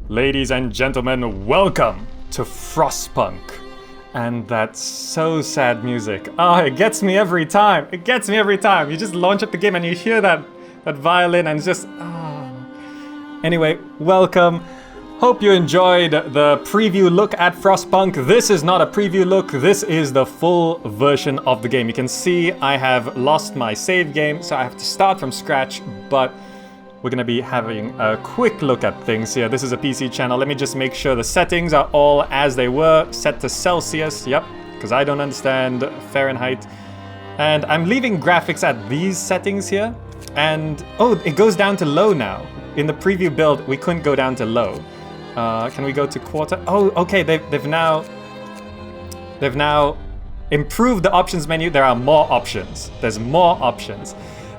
Ladies and gentlemen, welcome to Frostpunk. And that so sad music. Oh, it gets me every time. It gets me every time. You just launch up the game and you hear that violin and it's just... Oh. Anyway, welcome. Hope you enjoyed the preview look at Frostpunk. This is not a preview look, this is the full version of the game. You can see I have lost my save game, so I have to start from scratch, but we're gonna be having a quick look at things here. This is a PC channel. Let me just make sure the settings are all as they were, set to Celsius, yep, because I don't understand Fahrenheit. And I'm leaving graphics at these settings here, and oh, it goes down to low now. In the preview build, we couldn't go down to low. Can we go to quarter? Oh, okay, they've now improved the options menu. There are more options. There's more options.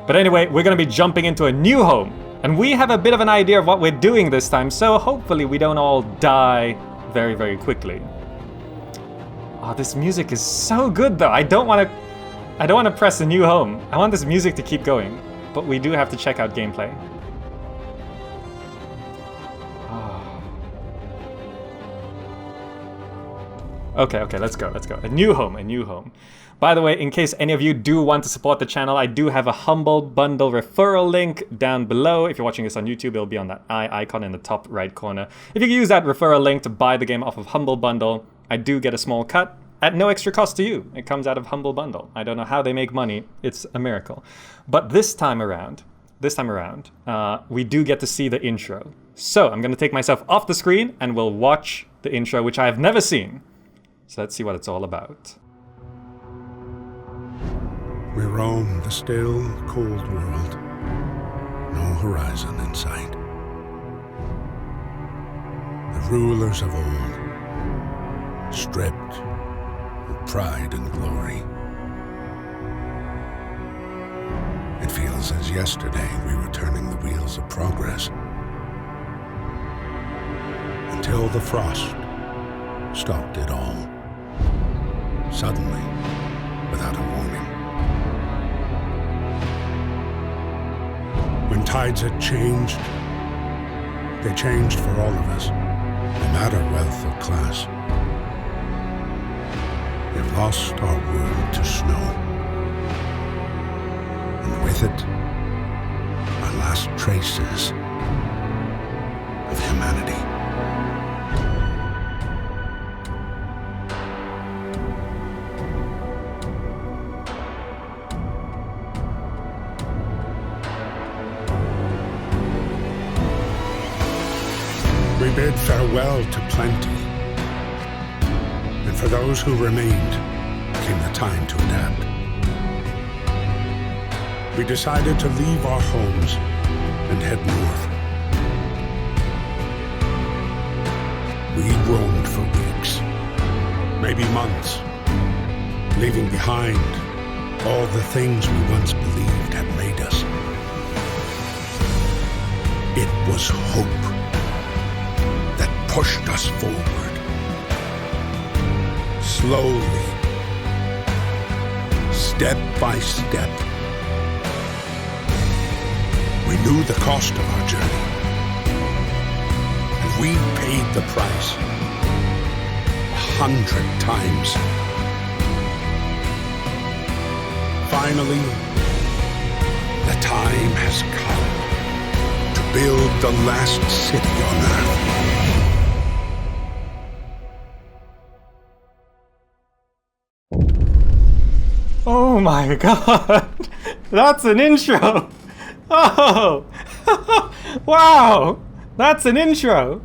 But anyway, we're gonna be jumping into a new home. And we have a bit of an idea of what we're doing this time, so hopefully we don't all die very, very quickly. Oh, this music is so good though. I don't wanna press a new home. I want this music to keep going. But we do have to check out gameplay. Okay, let's go. A new home. By the way, in case any of you do want to support the channel, I do have a Humble Bundle referral link down below. If you're watching this on YouTube, it'll be on that eye icon in the top right corner. If you can use that referral link to buy the game off of Humble Bundle, I do get a small cut at no extra cost to you. It comes out of Humble Bundle. I don't know how they make money. It's a miracle. But this time around, we do get to see the intro. So I'm going to take myself off the screen and we'll watch the intro, which I have never seen. So let's see what it's all about. We roam the still, cold world. No horizon in sight. The rulers of old, stripped of pride and glory. It feels as yesterday we were turning the wheels of progress. Until the frost stopped it all. Suddenly, without a warning. When tides had changed, they changed for all of us, no matter wealth or class. We've lost our world to snow, and with it, our last traces of humanity. We bid farewell to plenty, and for those who remained came the time to adapt. We decided to leave our homes and head north. We roamed for weeks, maybe months, leaving behind all the things we once believed had made us. It was hope pushed us forward. Slowly, step by step. We knew the cost of our journey, and we paid the price 100 times. Finally, the time has come to build the last city on Earth. Oh my god, that's an intro! Oh, wow, that's an intro!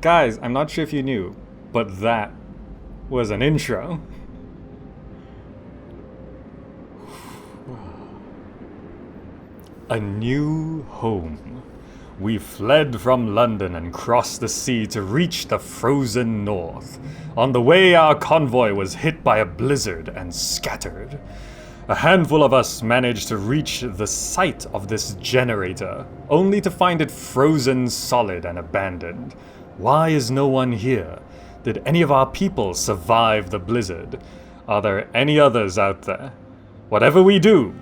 Guys, I'm not sure if you knew, but that was an intro. A new home. We fled from London and crossed the sea to reach the frozen north. On the way, our convoy was hit by a blizzard and scattered. A handful of us managed to reach the site of this generator, only to find it frozen solid and abandoned. Why is no one here? Did any of our people survive the blizzard? Are there any others out there? Whatever we do,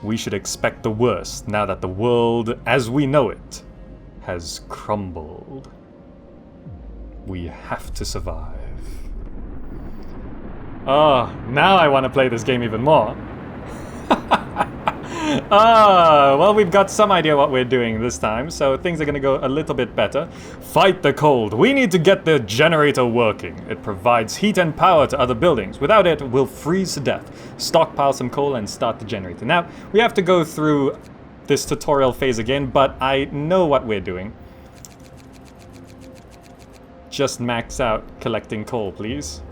we should expect the worst now that the world as we know it has crumbled. We have to survive. Oh, now I want to play this game even more. Well, we've got some idea what we're doing this time, so things are gonna go a little bit better. Fight the cold. We need to get the generator working. It provides heat and power to other buildings. Without it, we'll freeze to death. Stockpile some coal and start the generator. Now, we have to go through this tutorial phase again, but I know what we're doing. Just max out collecting coal, please.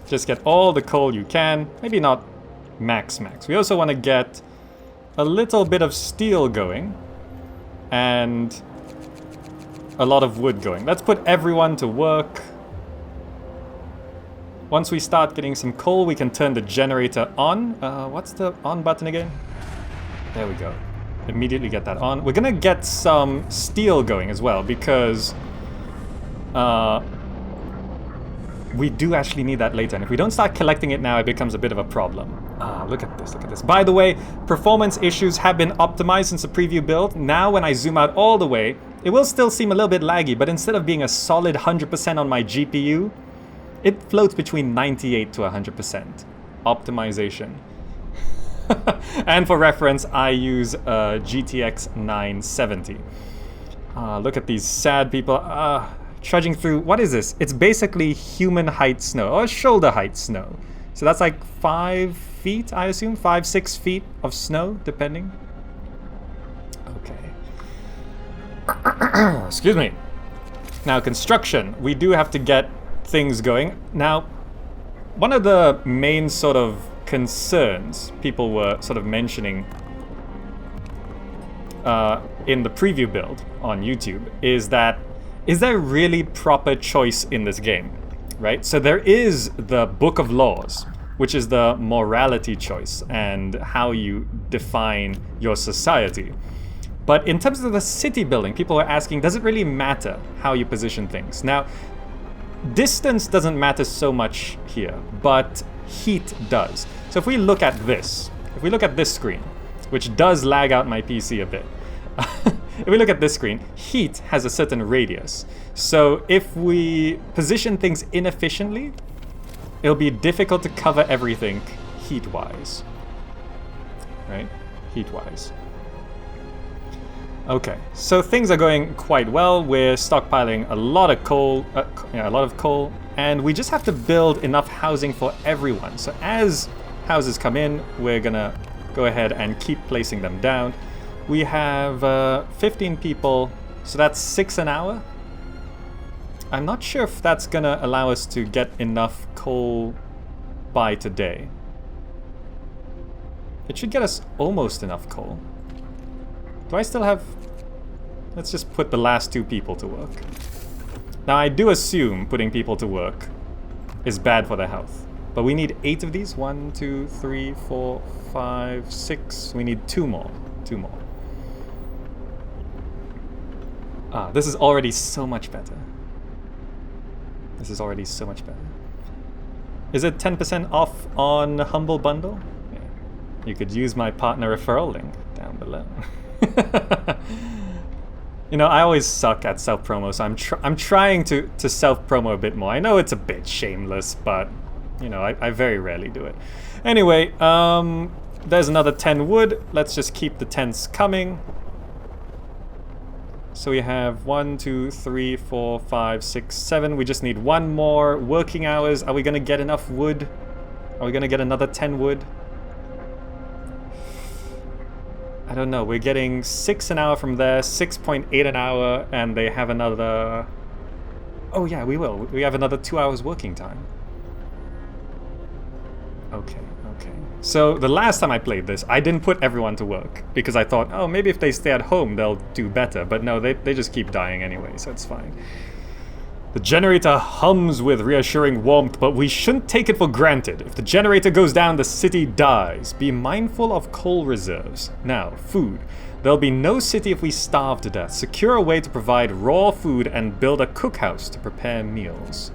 Just get all the coal you can. Maybe not max. We also want to get a little bit of steel going and a lot of wood going. Let's put everyone to work. Once we start getting some coal, we can turn the generator on. What's the on button again? There we go. Immediately get that on. We're gonna get some steel going as well because we do actually need that later, and if we don't start collecting it now, it becomes a bit of a problem. Look at this. By the way, performance issues have been optimized since the preview build. Now when I zoom out all the way, it will still seem a little bit laggy, but instead of being a solid 100% on my GPU, it floats between 98 to 100%. Optimization. And for reference, I use GTX 970. Look at these sad people. Trudging through, what is this? It's basically human height snow, or shoulder height snow. So that's like 5 feet, I assume? 5-6 feet of snow, depending. Okay. Excuse me. Now, construction. We do have to get things going. Now, one of the main sort of concerns people were sort of mentioning in the preview build on YouTube is that is there really proper choice in this game, right? So there is the Book of Laws, which is the morality choice and how you define your society. But in terms of the city building, people are asking, does it really matter how you position things? Now, distance doesn't matter so much here, but heat does. So if we look at this screen, which does lag out my PC a bit, if we look at this screen, heat has a certain radius. So if we position things inefficiently, it'll be difficult to cover everything heat-wise. Right? Heat-wise. Okay, so things are going quite well. We're stockpiling a lot of coal, and we just have to build enough housing for everyone. So as houses come in, we're gonna go ahead and keep placing them down. We have 15 people, so that's 6 an hour. I'm not sure if that's gonna allow us to get enough coal by today. It should get us almost enough coal. Do I still have... Let's just put the last 2 people to work. Now I do assume putting people to work is bad for their health. But we need 8 of these. 1, 2, 3, 4, 5, 6. We need 2 more. 2 more. This is already so much better. This is already so much better. Is it 10% off on Humble Bundle? Yeah. You could use my partner referral link down below. You know, I always suck at self-promo, so I'm trying to self-promo a bit more. I know it's a bit shameless, but, you know, I very rarely do it. Anyway, there's another 10 wood. Let's just keep the tents coming. So we have 1, 2, 3, 4, 5, 6, 7. We just need 1 more working hours. Are we gonna get enough wood? Are we gonna get another 10 wood? I don't know. We're getting 6 an hour from there, 6.8 an hour, and they have another... Oh yeah, we will. We have another 2 hours working time. Okay. So the last time I played this, I didn't put everyone to work because I thought, oh, maybe if they stay at home, they'll do better. But no, they just keep dying anyway, so it's fine. The generator hums with reassuring warmth, but we shouldn't take it for granted. If the generator goes down, the city dies. Be mindful of coal reserves. Now, food. There'll be no city if we starve to death. Secure a way to provide raw food and build a cookhouse to prepare meals.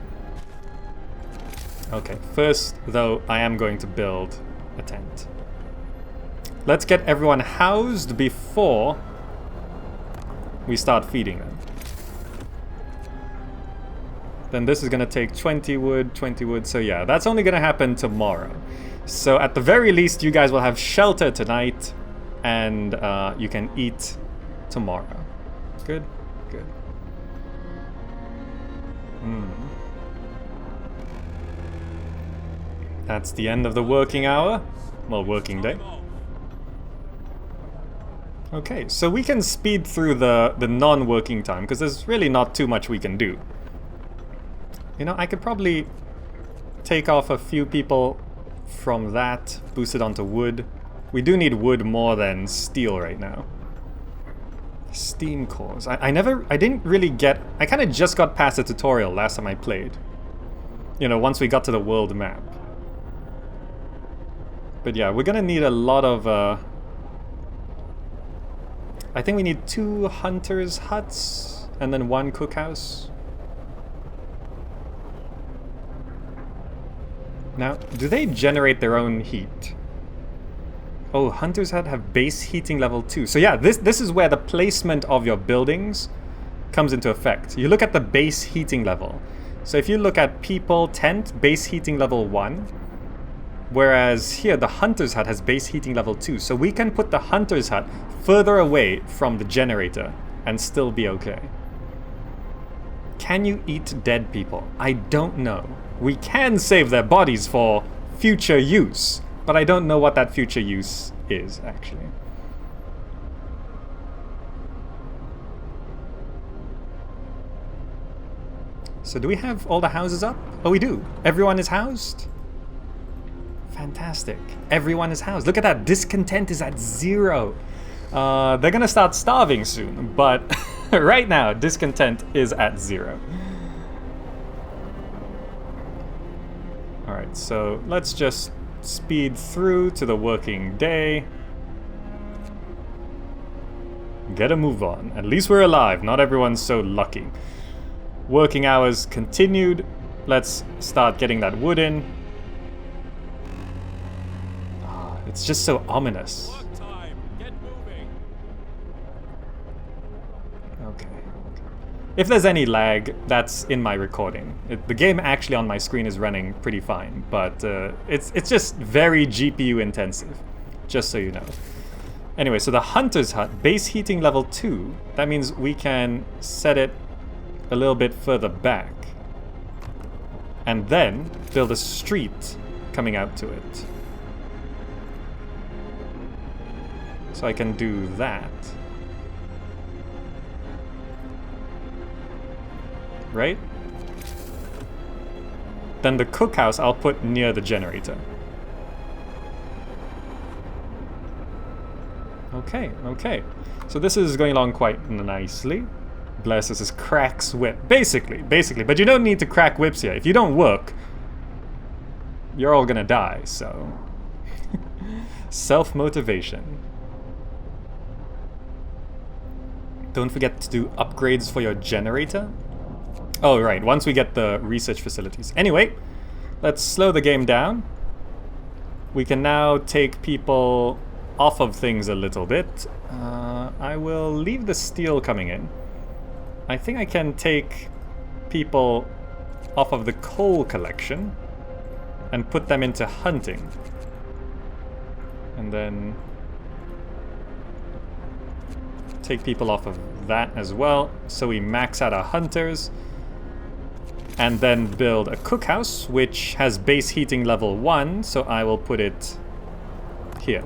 Okay, first, though, I am going to build a tent. Let's get everyone housed before we start feeding them. Then this is gonna take 20 wood, so yeah, that's only gonna happen tomorrow. So at the very least, you guys will have shelter tonight, and you can eat tomorrow. Good, good. That's the end of the working hour. Well, working day. Okay, so we can speed through the non-working time, because there's really not too much we can do. You know, I could probably take off a few people from that, boost it onto wood. We do need wood more than steel right now. Steam cores. I didn't really get... I kind of just got past the tutorial last time I played. You know, once we got to the world map. But yeah, we're gonna need a lot of... I think we need 2 hunters' huts and then 1 cookhouse. Now, do they generate their own heat? Oh, Hunter's Hut have base heating level 2. So yeah, this is where the placement of your buildings comes into effect. You look at the base heating level. So if you look at people, tent, base heating level 1. Whereas here, the Hunter's Hut has base heating level 2. So we can put the Hunter's Hut further away from the generator and still be okay. Can you eat dead people? I don't know. We can save their bodies for future use, but I don't know what that future use is, actually. So do we have all the houses up? Oh, we do. Everyone is housed? Fantastic. Everyone is housed. Look at that. Discontent is at 0. They're gonna start starving soon, but right now, discontent is at 0. Alright, so let's just speed through to the working day. Get a move on. At least we're alive. Not everyone's so lucky. Working hours continued. Let's start getting that wood in. Oh, it's just so ominous. Okay. If there's any lag, that's in my recording. The game actually on my screen is running pretty fine, but it's just very GPU intensive, just so you know. Anyway, so the Hunter's Hut, base heating level 2, that means we can set it a little bit further back. And then build a street coming out to it. So I can do that. Right? Then the cookhouse I'll put near the generator. Okay, okay. So this is going along quite nicely. Bless, this is cracks whip. Basically. But you don't need to crack whips here. If you don't work, you're all gonna die, so... Self-motivation. Don't forget to do upgrades for your generator. Oh, right, once we get the research facilities. Anyway, let's slow the game down. We can now take people off of things a little bit. I will leave the steel coming in. I think I can take people off of the coal collection and put them into hunting. And then take people off of that as well, so we max out our hunters. And then build a cookhouse, which has base heating level 1, so I will put it here.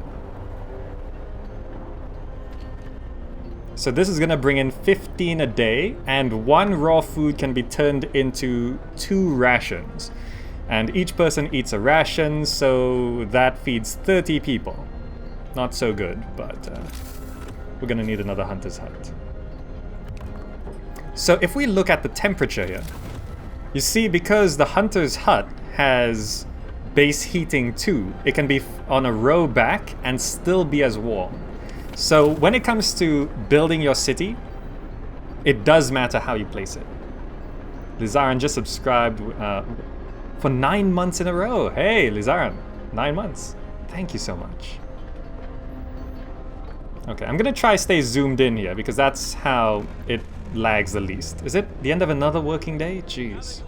So this is gonna bring in 15 a day, and 1 raw food can be turned into 2 rations. And each person eats a ration, so that feeds 30 people. Not so good, but we're gonna need another hunter's hut. So if we look at the temperature here, you see, because the hunter's hut has base heating 2, it can be on a row back and still be as warm. So when it comes to building your city, it does matter how you place it. Lizaran just subscribed for 9 months in a row. Hey, Lizaran, 9 months. Thank you so much. Okay, I'm gonna try stay zoomed in here because that's how it lags the least. Is it the end of another working day? Jeez.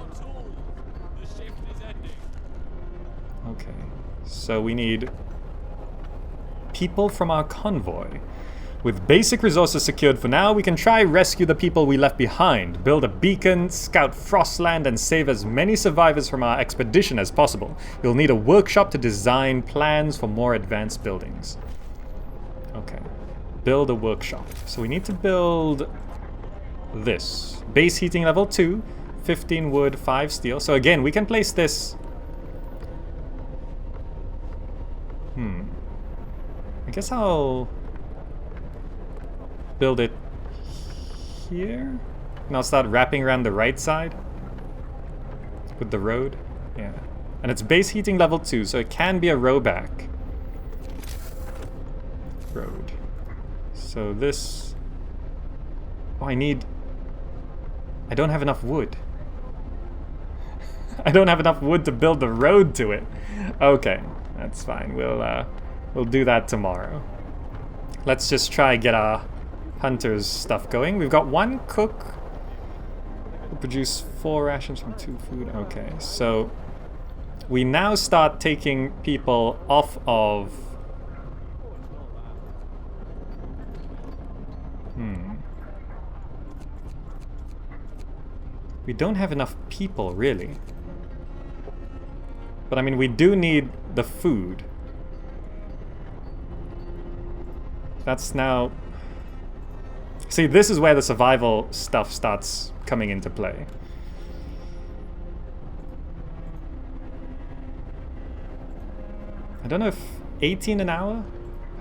Okay, so we need people from our convoy. With basic resources secured for now, we can try rescue the people we left behind, build a beacon, scout Frostland, and save as many survivors from our expedition as possible. You'll need a workshop to design plans for more advanced buildings. Okay. Build a workshop. So we need to build this. Base heating level 2, 15 wood, 5 steel. So again, we can place this... I guess I'll build it here. And I'll start wrapping around the right side with the road. Yeah. And it's base heating level 2, so it can be a rowback. Road. So this... Oh, I don't have enough wood. I don't have enough wood to build the road to it. Okay, that's fine. We'll do that tomorrow. Let's just try get our hunter's stuff going. We've got 1 cook. We'll produce 4 rations from 2 food. Okay, so we now start taking people off of... We don't have enough people, really. But I mean, we do need the food. That's now... See, this is where the survival stuff starts coming into play. I don't know if 18 an hour?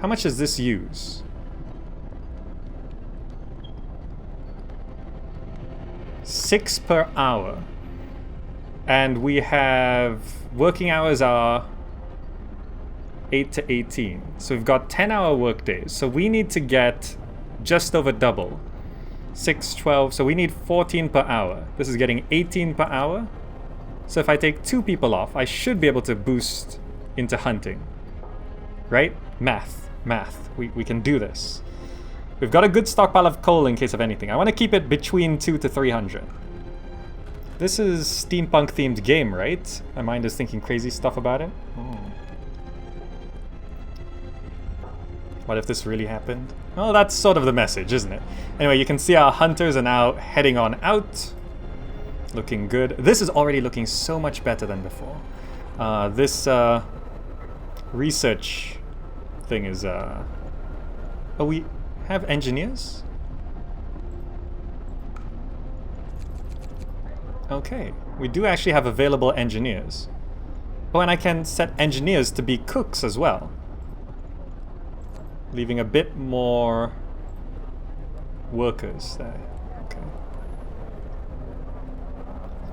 How much does this use? 6 per hour. And we have... Working hours are 8 to 18. So we've got 10-hour work days. So we need to get just over double. 6, 12. So we need 14 per hour. This is getting 18 per hour. So if I take 2 people off, I should be able to boost into hunting. Right? Math. We can do this. We've got a good stockpile of coal in case of anything. I want to keep it between 200 to 300. This is steampunk themed game, right? My mind is thinking crazy stuff about it. Oh. What if this really happened? Well, that's sort of the message, isn't it? Anyway, you can see our hunters are now heading on out. Looking good. This is already looking so much better than before. This research thing is... Oh, we have engineers? Okay, we do actually have available engineers. Oh, and I can set engineers to be cooks as well. Leaving a bit more workers there. Okay.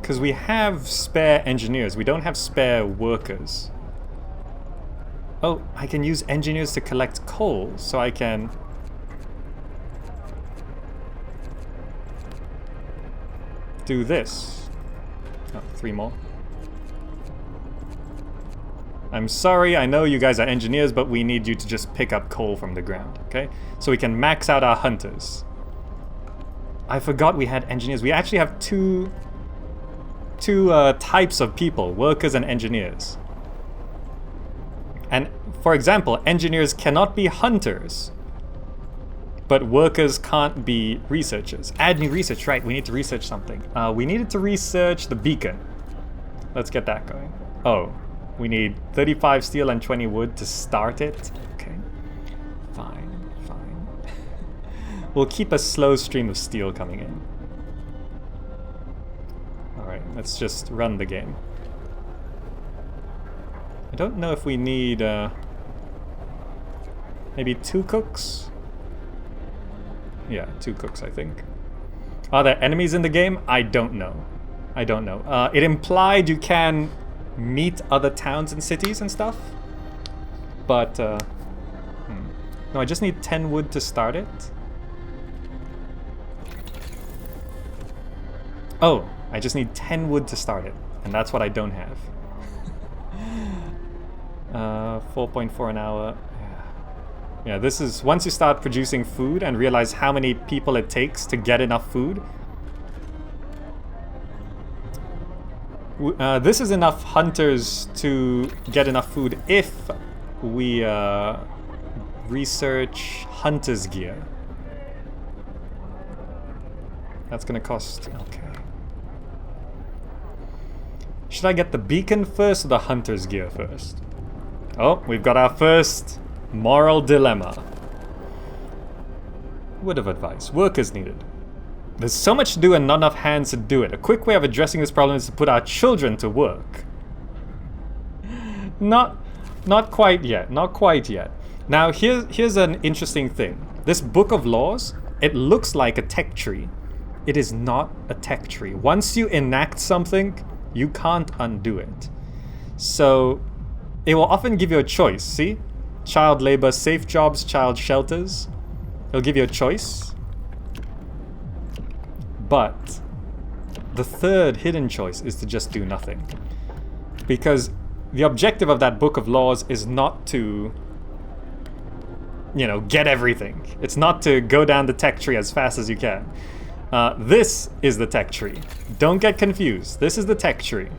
Because we have spare engineers, we don't have spare workers. Oh, I can use engineers to collect coal, so I can... do this. Oh, 3 more. I'm sorry, I know you guys are engineers, but we need you to just pick up coal from the ground, okay? So we can max out our hunters. I forgot we had engineers. We actually have two types of people, workers and engineers. And for example, engineers cannot be hunters, but workers can't be researchers. Add new research, right? We need to research something. We needed to research the beacon. Let's get that going. Oh, we need 35 steel and 20 wood to start it. Okay, fine. We'll keep a slow stream of steel coming in. All right, let's just run the game. I don't know if we need maybe 2 cooks. Yeah, 2 cooks, I think. Are there enemies in the game? I don't know. It implied you can meet other towns and cities and stuff. But, no, I just need 10 wood to start it. Oh, I just need 10 wood to start it. And that's what I don't have. 4.4 an hour. Yeah, this is once you start producing food and realize how many people it takes to get enough food. This is enough hunters to get enough food if we research hunter's gear. That's gonna cost... okay. Should I get the beacon first or the hunter's gear first? Oh, we've got our first moral dilemma. Word of advice. Work is needed. There's so much to do and not enough hands to do it. A quick way of addressing this problem is to put our children to work. Not quite yet. Not quite yet. Now, here's an interesting thing. This book of laws, it looks like a tech tree. It is not a tech tree. Once you enact something, you can't undo it. So, it will often give you a choice, see? Child labor, safe jobs, child shelters. It'll give you a choice. But the third hidden choice is to just do nothing. Because the objective of that book of laws is not to, you know, get everything. It's not to go down the tech tree as fast as you can. This is the tech tree. Don't get confused. This is the tech tree.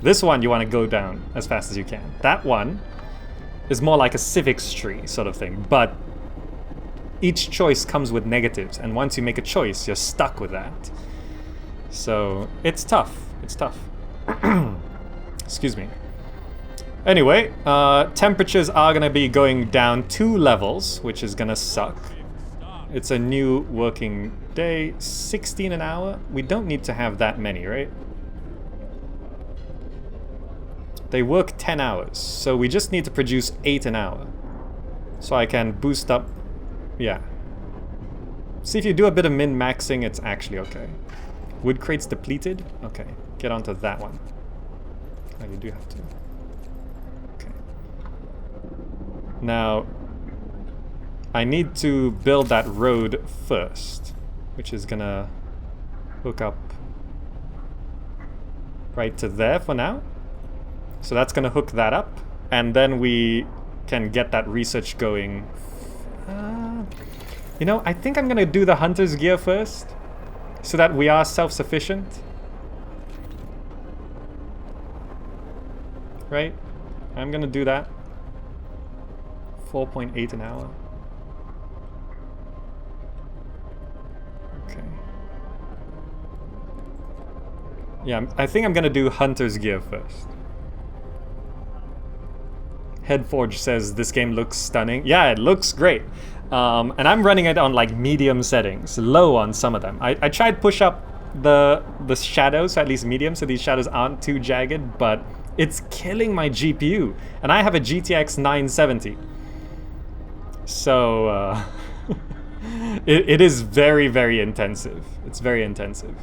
This one you want to go down as fast as you can. That one is more like a civics tree sort of thing. But each choice comes with negatives. And once you make a choice, you're stuck with that. So it's tough. It's tough. Excuse me. Anyway, temperatures are going to be going down 2 levels, which is going to suck. It's a new working day. 16 an hour. We don't need to have that many, right? They work 10 hours, so we just need to produce 8 an hour. So I can boost up... yeah. See, if you do a bit of min-maxing, it's actually okay. Wood crates depleted? Okay, get onto that one. Oh, you do have to. Okay. Now, I need to build that road first, which is gonna hook up right to there for now. So that's gonna hook that up, and then we can get that research going. You know, I think I'm gonna do the hunter's gear first, so that we are self-sufficient. Right? I'm gonna do that. 4.8 an hour. Okay. Yeah, I think I'm gonna do hunter's gear first. Headforge says this game looks stunning. Yeah, it looks great. And I'm running it on like medium settings, low on some of them. I tried push up the shadows, so at least medium, so these shadows aren't too jagged, but it's killing my GPU. And I have a GTX 970. So it is very, very intensive. It's very intensive.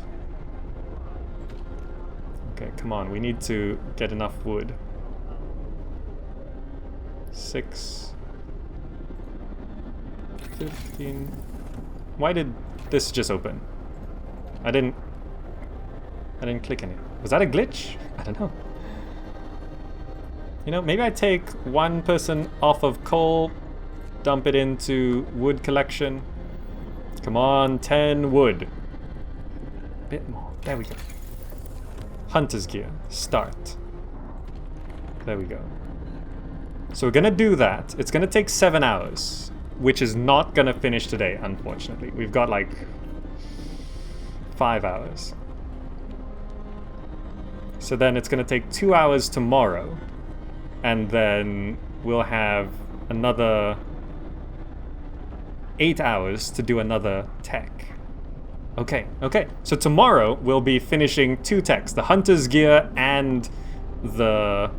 Okay, come on, we need to get enough wood. 6, 15. Why did this just open? I didn't click in it. Was that a glitch? I don't know. You know, maybe I take one person off of coal, dump it into wood collection. Come on, 10 wood. A bit more. There we go. Hunter's gear. Start. There we go. So we're gonna do that. It's gonna take 7 hours, which is not gonna finish today, unfortunately. We've got like 5 hours. So then it's gonna take 2 hours tomorrow, and then we'll have another 8 hours to do another tech. Okay. So tomorrow we'll be finishing 2 techs, the hunter's gear and the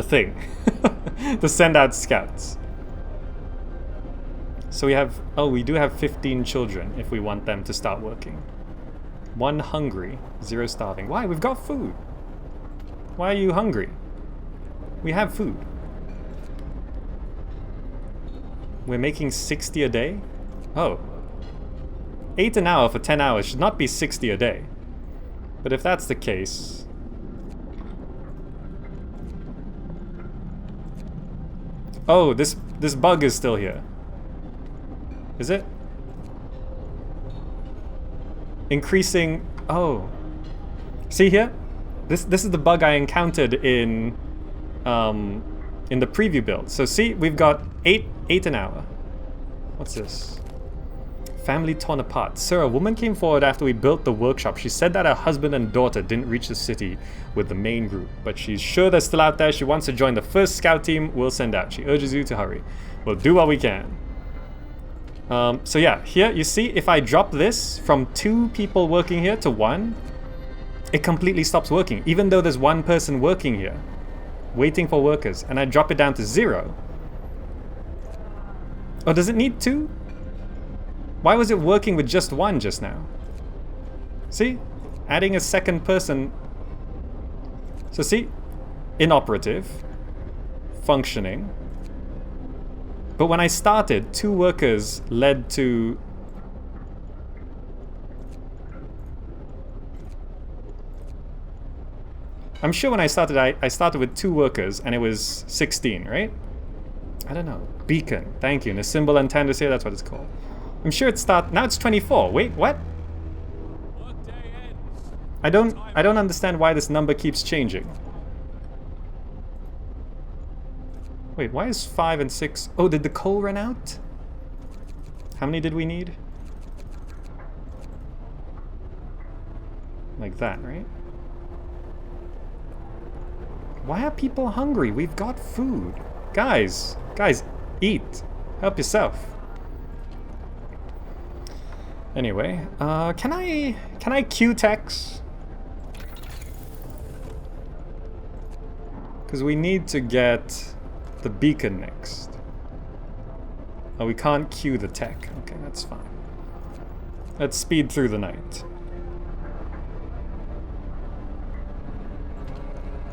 thing. To send out scouts. So we have, we do have 15 children if we want them to start working. 1 hungry, 0 starving. Why? We've got food. Why are you hungry? We have food. We're making 60 a day? Oh. 8 an hour for 10 hours should not be 60 a day. But if that's the case... Oh, this bug is still here. Is it? Increasing... Oh. See here? This is the bug I encountered in the preview build. So see, we've got 8 an hour. What's this? Family torn apart. Sir, a woman came forward after we built the workshop. She said that her husband and daughter didn't reach the city with the main group, but she's sure they're still out there. She wants to join the first scout team we'll send out. She urges you to hurry. We'll do what we can. So yeah, here you see if I drop this from 2 people working here to 1, it completely stops working, even though there's 1 person working here, waiting for workers, and I drop it down to 0. Oh, does it need 2? Why was it working with just 1 just now? See? Adding a second person. So see? Inoperative. Functioning. But when I started, 2 workers led to... I'm sure when I started, I started with 2 workers and it was 16, right? I don't know. Beacon. Thank you. And a symbol antenna here, that's what it's called. I'm sure it now it's 24. Wait, what? I don't understand why this number keeps changing. Wait, why is 5 and 6? Oh, did the coal run out? How many did we need? Like that, right? Why are people hungry? We've got food. Guys, eat. Help yourself. Anyway, can I queue techs? Because we need to get the beacon next. Oh, we can't queue the tech. Okay, that's fine. Let's speed through the night.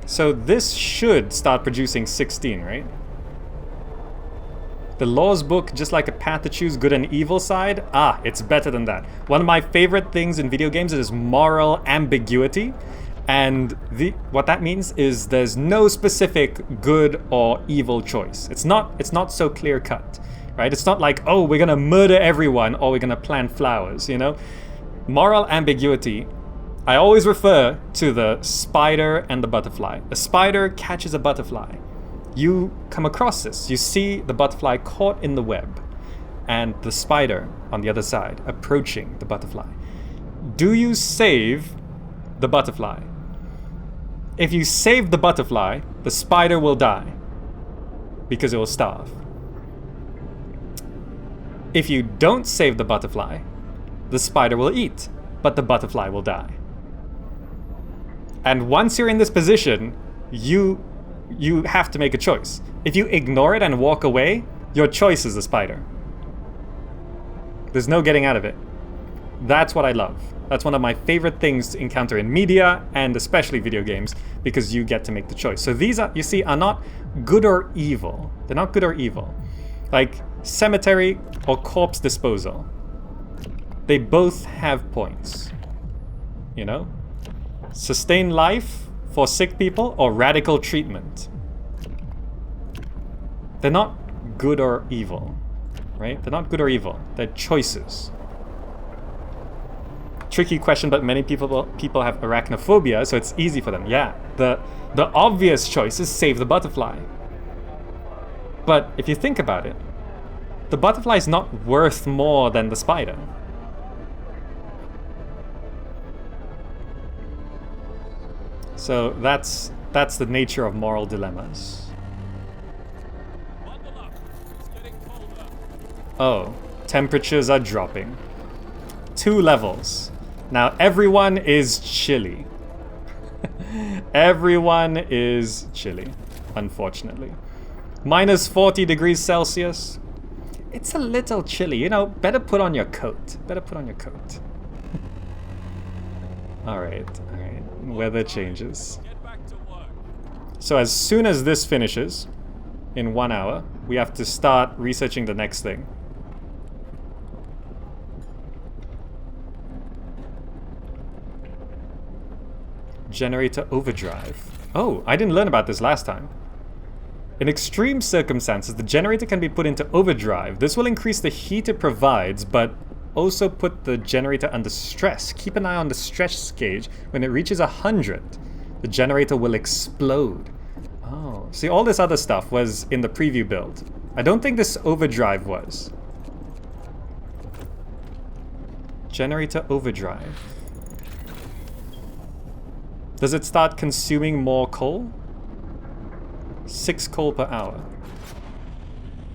So this should start producing 16, right? The laws book, just like a path to choose good and evil side. Ah, it's better than that. One of my favorite things in video games is moral ambiguity. And what that means is there's no specific good or evil choice. It's not so clear cut, right? It's not like, oh, we're gonna murder everyone or we're gonna plant flowers, you know? Moral ambiguity, I always refer to the spider and the butterfly. A spider catches a butterfly. You come across this, you see the butterfly caught in the web and the spider on the other side approaching the butterfly. Do you save the butterfly? If you save the butterfly, the spider will die because it will starve. If you don't save the butterfly, the spider will eat, but the butterfly will die. And once you're in this position, you have to make a choice. If you ignore it and walk away, your choice is the spider. There's no getting out of it. That's what I love. That's one of my favorite things to encounter in media and especially video games because you get to make the choice. So these are, you see, are not good or evil. They're not good or evil. Like cemetery or corpse disposal. They both have points. You know? Sustain life for sick people or radical treatment. They're not good or evil, right? They're not good or evil. They're choices. Tricky question, but many people have arachnophobia, so it's easy for them. Yeah, the obvious choice is save the butterfly. But if you think about it, the butterfly is not worth more than the spider. So that's the nature of moral dilemmas. Oh, temperatures are dropping. 2 levels. Now everyone is chilly. Everyone is chilly, unfortunately. Minus 40 degrees Celsius. It's a little chilly, you know, better put on your coat. Better put on your coat. Alright. Weather changes. So as soon as this finishes, in 1 hour, we have to start researching the next thing. Generator overdrive. Oh, I didn't learn about this last time. In extreme circumstances, the generator can be put into overdrive. This will increase the heat it provides, but also put the generator under stress. Keep an eye on the stress gauge. When it reaches 100, the generator will explode. Oh, see, all this other stuff was in the preview build. I don't think this overdrive was. Generator overdrive. Does it start consuming more coal? 6 coal per hour.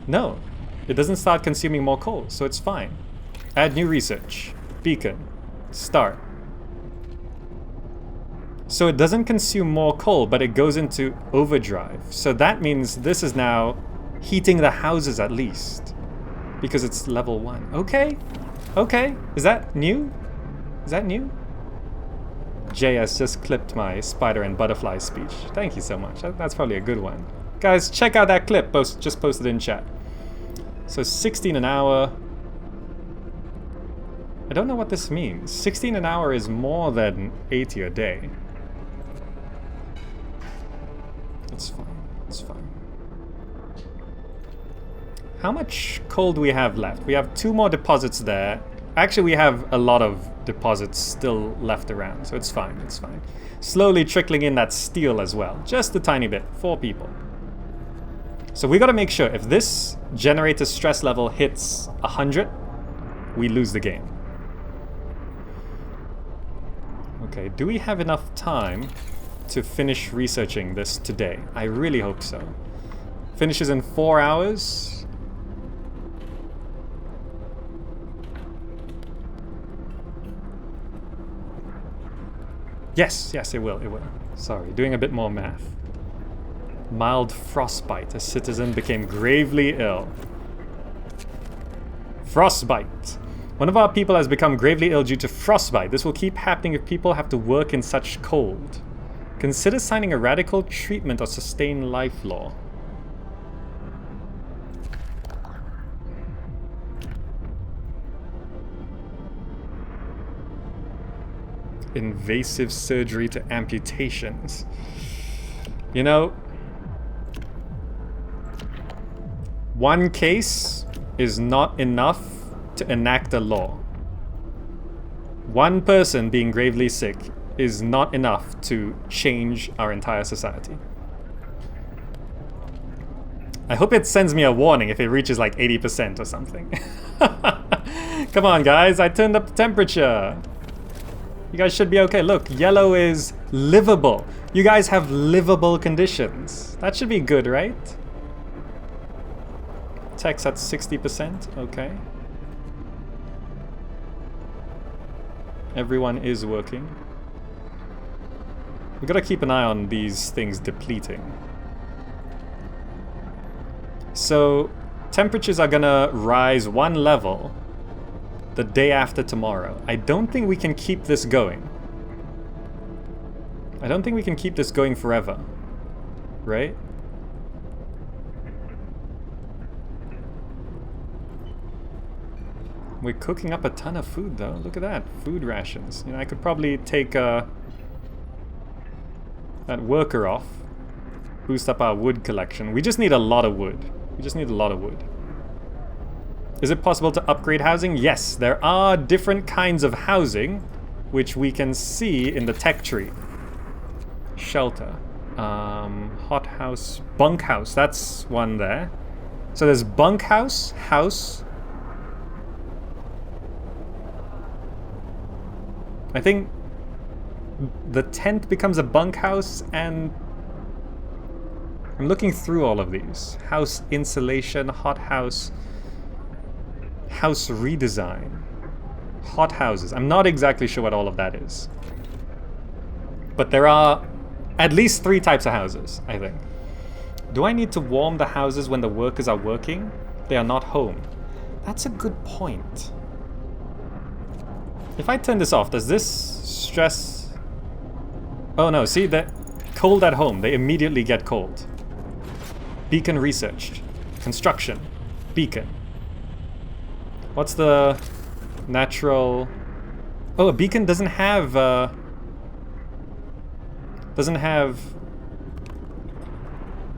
No, it doesn't start consuming more coal, so it's fine. Add new research. Beacon. Start. So it doesn't consume more coal, but it goes into overdrive. So that means this is now heating the houses at least. Because it's level 1. Okay. Okay. Is that new? Is that new? JS just clipped my spider and butterfly speech. Thank you so much. That's probably a good one. Guys, check out that clip just posted in chat. So 16 an hour. I don't know what this means. 16 an hour is more than 80 a day. It's fine. It's fine. How much coal do we have left? We have 2 more deposits there. Actually, we have a lot of deposits still left around, so it's fine, it's fine. Slowly trickling in that steel as well, just a tiny bit, 4 people. So we gotta make sure if this generator stress level hits 100, we lose the game. Okay, do we have enough time to finish researching this today? I really hope so. Finishes in 4 hours. Yes, yes, it will, it will. Sorry, doing a bit more math. Mild frostbite. A citizen became gravely ill. Frostbite. One of our people has become gravely ill due to frostbite. This will keep happening if people have to work in such cold. Consider signing a radical treatment or sustain life law. Invasive surgery to amputations. You know, one case is not enough to enact a law. One person being gravely sick is not enough to change our entire society. I hope it sends me a warning if it reaches like 80% or something. Come on, guys, I turned up the temperature. You guys should be okay. Look, yellow is livable. You guys have livable conditions. That should be good, right? Tech's at 60%. Okay. Everyone is working. We gotta keep an eye on these things depleting. So, temperatures are gonna rise 1 level the day after tomorrow. I don't think we can keep this going. I don't think we can keep this going forever. Right? We're cooking up a ton of food though. Look at that. Food rations. You know, I could probably take that worker off. Boost up our wood collection. We just need a lot of wood. We just need a lot of wood. Is it possible to upgrade housing? Yes, there are different kinds of housing, which we can see in the tech tree. Shelter. Hothouse. Bunkhouse. That's one there. So there's bunkhouse, house. I think the tent becomes a bunkhouse, and I'm looking through all of these. House insulation, hothouse. House redesign. Hot houses. I'm not exactly sure what all of that is. But there are at least 3 types of houses, I think. Do I need to warm the houses when the workers are working? They are not home. That's a good point. If I turn this off, does this stress... Oh no, see, they're cold at home. They immediately get cold. Beacon researched. Construction. Beacon. What's the natural... Oh, a beacon doesn't have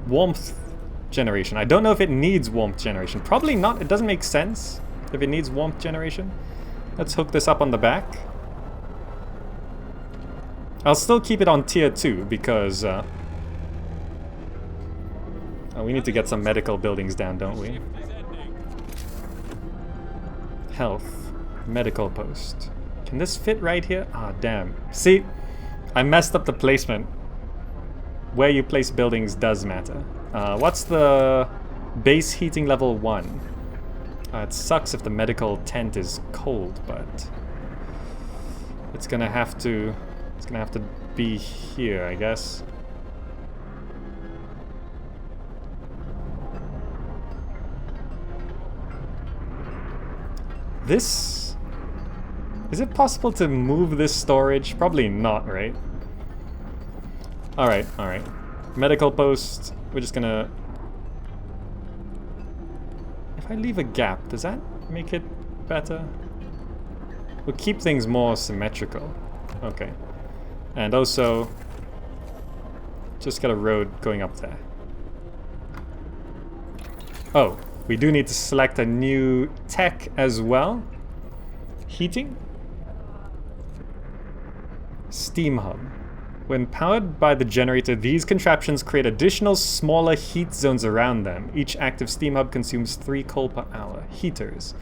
warmth generation. I don't know if it needs warmth generation. Probably not. It doesn't make sense if it needs warmth generation. Let's hook this up on the back. I'll still keep it on tier 2 because we need to get some medical buildings down, don't we? Health. Medical post. Can this fit right here? Ah, damn. See, I messed up the placement. Where you place buildings does matter. What's the base heating level 1? It sucks if the medical tent is cold, but it's gonna have to be here, I guess. This... Is it possible to move this storage? Probably not, right? Alright, alright. Medical post. We're just gonna... If I leave a gap, does that make it better? We'll keep things more symmetrical. Okay. And also... just got a road going up there. Oh, we do need to select a new tech as well. Heating? Steam hub. When powered by the generator, these contraptions create additional smaller heat zones around them. Each active steam hub consumes 3 coal per hour. Heaters.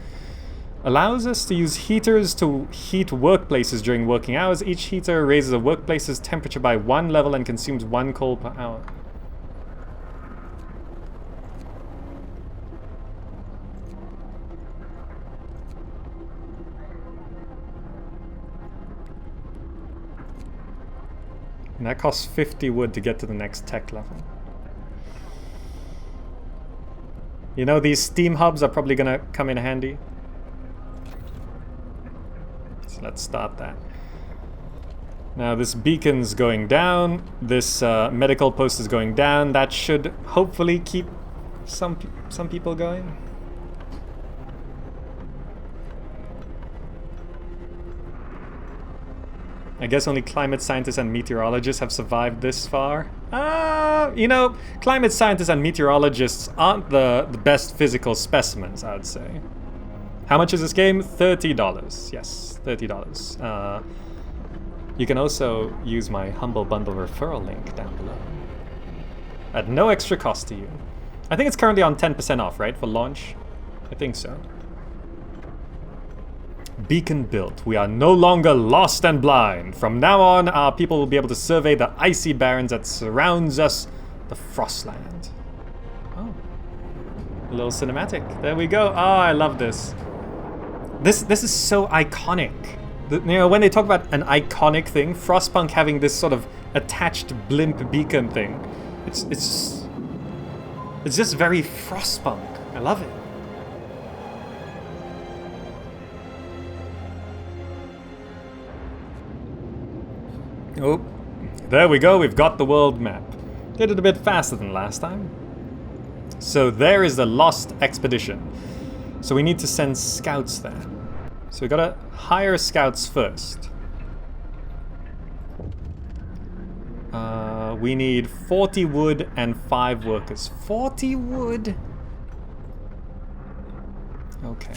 Allows us to use heaters to heat workplaces during working hours. Each heater raises a workplace's temperature by 1 level and consumes 1 coal per hour. And that costs 50 wood to get to the next tech level. You know, these steam hubs are probably gonna come in handy. So let's start that. Now this beacon's going down. This medical post is going down. That should hopefully keep some people going. I guess only climate scientists and meteorologists have survived this far. You know, climate scientists and meteorologists aren't the best physical specimens, I'd say. How much is this game? $30. Yes, $30. You can also use my Humble Bundle referral link down below. At no extra cost to you. I think it's currently on 10% off, right, for launch? I think so. Beacon built. We are no longer lost and blind. From now on, our people will be able to survey the icy barrens that surrounds us, the Frostland. Oh. A little cinematic. There we go. Oh, I love this. This is so iconic. You know, when they talk about an iconic thing, Frostpunk having this sort of attached blimp beacon thing, it's just very Frostpunk. I love it. Oh, there we go, we've got the world map. Did it a bit faster than last time. So there is the Lost Expedition. So we need to send scouts there. So we gotta hire scouts first. We need 40 wood and 5 workers. 40 wood? Okay.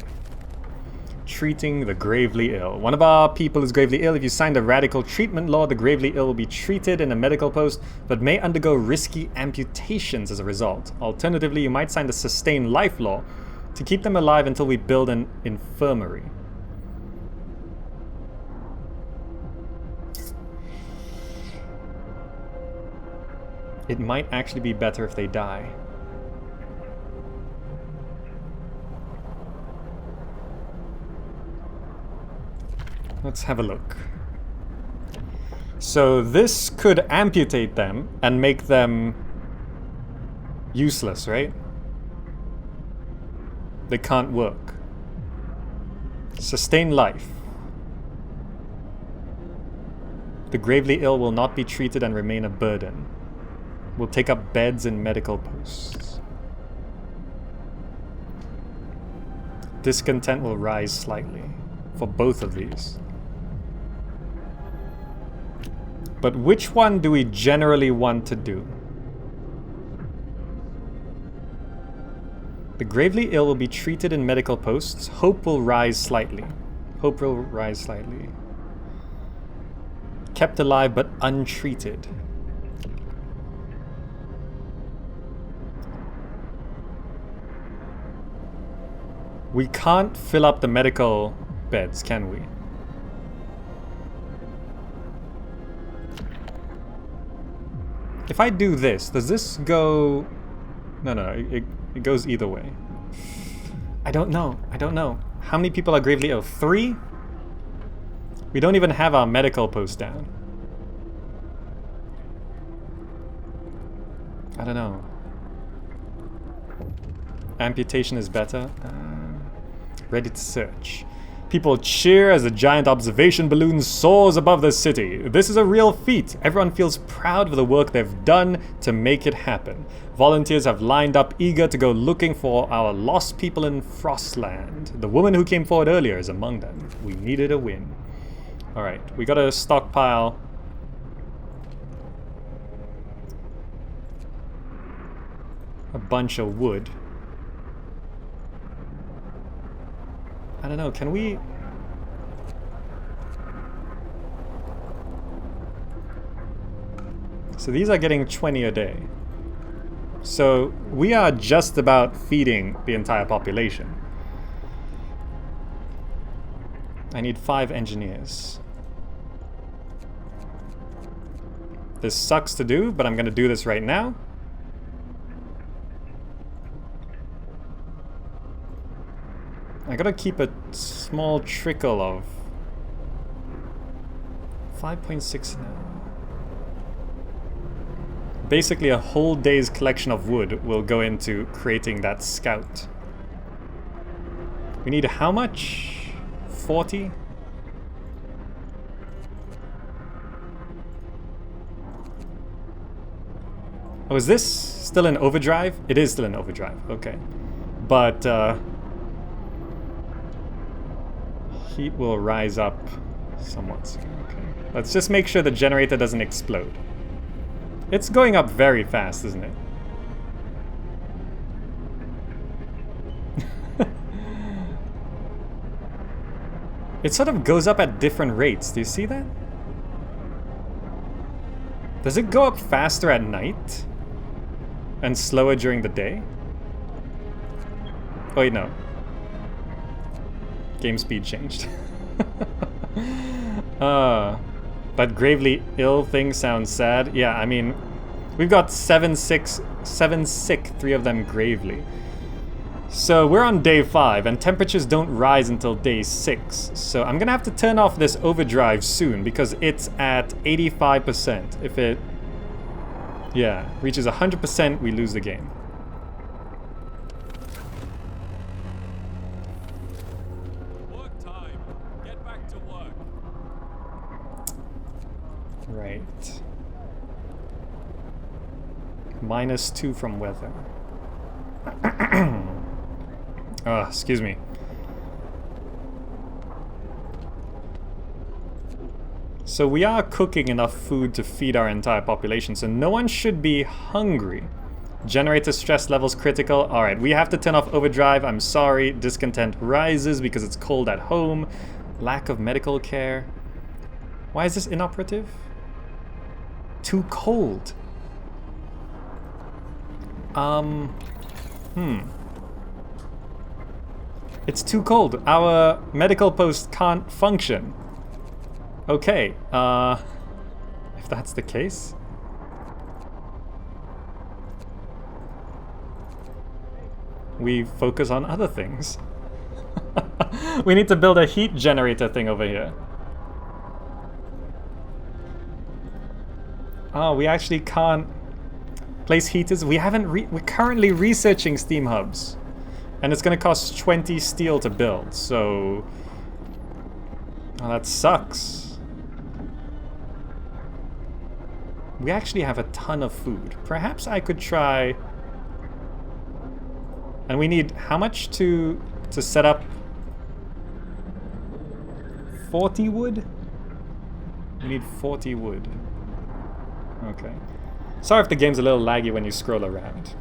Treating the gravely ill. One of our people is gravely ill. If you sign the radical treatment law, the gravely ill will be treated in a medical post, but may undergo risky amputations as a result. Alternatively, you might sign the sustain life law to keep them alive until we build an infirmary. It might actually be better if they die. Let's have a look. So this could amputate them and make them useless, right? They can't work. Sustain life. The gravely ill will not be treated and remain a burden. Will take up beds in medical posts. Discontent will rise slightly for both of these. But which one do we generally want to do? The gravely ill will be treated in medical posts. Hope will rise slightly. Hope will rise slightly. Kept alive but untreated. We can't fill up the medical beds, can we? If I do this, does this go... No, it goes either way. I don't know. How many people are gravely ill? 3? We don't even have our medical post down. I don't know. Amputation is better. Ready to search. People cheer as a giant observation balloon soars above the city. This is a real feat. Everyone feels proud of the work they've done to make it happen. Volunteers have lined up eager to go looking for our lost people in Frostland. The woman who came forward earlier is among them. We needed a win. Alright, we gotta stockpile a bunch of wood. I don't know, can we... So these are getting 20 a day. So we are just about feeding the entire population. I need 5 engineers. This sucks to do, but I'm gonna do this right now. I gotta keep a small trickle of 5.6 now. Basically a whole day's collection of wood will go into creating that scout. We need how much? 40? Oh, is this still in Overdrive? It is still in Overdrive, okay. But, heat will rise up somewhat soon, okay. Let's just make sure the generator doesn't explode. It's going up very fast, isn't it? It sort of goes up at different rates. Do you see that? Does it go up faster at night? And slower during the day? Oh wait, no. Game speed changed. But gravely ill thing sounds sad. Yeah, I mean, we've got 7 sick, 3 of them gravely. So we're on day 5, and temperatures don't rise until day 6. So I'm gonna have to turn off this overdrive soon, because it's at 85%. If it, yeah, reaches 100%, we lose the game. Work time. Get back to work. Right. -2 from weather. Excuse me. So we are cooking enough food to feed our entire population, so no one should be hungry. Generator stress levels critical. Alright, we have to turn off overdrive. I'm sorry. Discontent rises because it's cold at home. Lack of medical care. Why is this inoperative? Too cold. It's too cold. Our medical post can't function. Okay, if that's the case. We focus on other things. We need to build a heat generator thing over here. Oh, we actually can't place heaters. We're currently researching steam hubs. And it's gonna cost 20 steel to build, so... Oh, that sucks. We actually have a ton of food. Perhaps I could try... And we need how much to set up? 40 wood? We need 40 wood. Okay. Sorry if the game's a little laggy when you scroll around.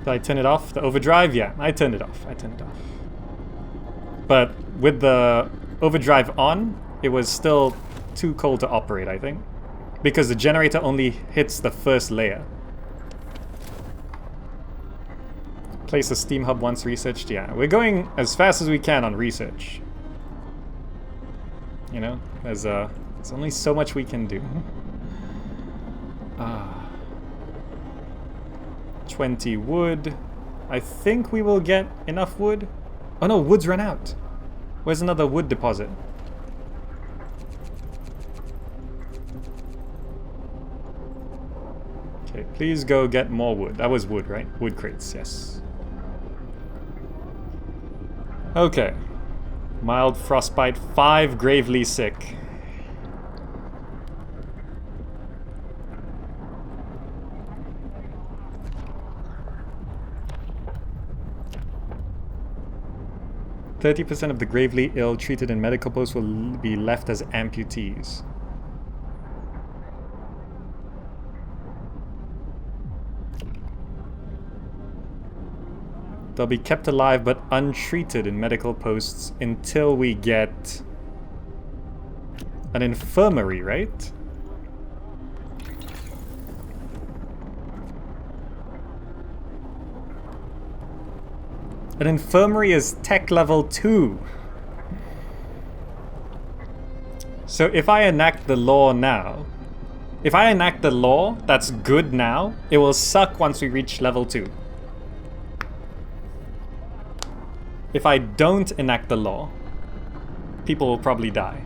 Did I turn it off? The overdrive? Yeah, I turned it off. I turned it off. But with the overdrive on, it was still too cold to operate, I think. Because the generator only hits the first layer. Place a steam hub once researched. Yeah, we're going as fast as we can on research. You know, there's only so much we can do. 20 wood. I think we will get enough wood. Oh no, wood's run out. Where's another wood deposit? Okay, please go get more wood. That was wood, right? Wood crates, yes. Okay. Mild frostbite, 5 gravely sick. %30 of the gravely ill treated in medical posts will be left as amputees. They'll be kept alive but untreated in medical posts until we get an infirmary, right? An infirmary is tech level 2. So if I enact the law now, if I enact the law that's good now, it will suck once we reach level 2. If I don't enact the law, people will probably die.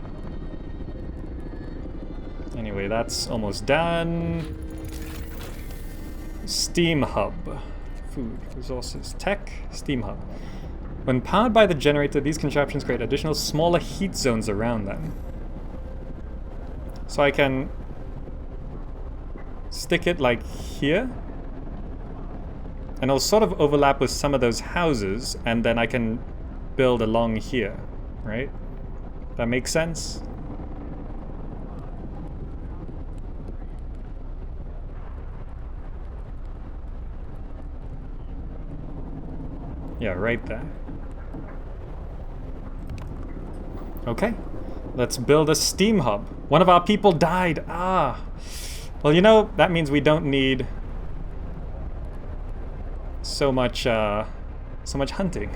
Anyway, that's almost done. Steam hub. Food, resources, tech, steam hub. When powered by the generator, these contraptions create additional smaller heat zones around them. So I can stick it like here. And it'll sort of overlap with some of those houses, and then I can build along here, right? That makes sense? Yeah, right there. Okay, let's build a steam hub. One of our people died. Ah. Well, you know, that means we don't need so much hunting.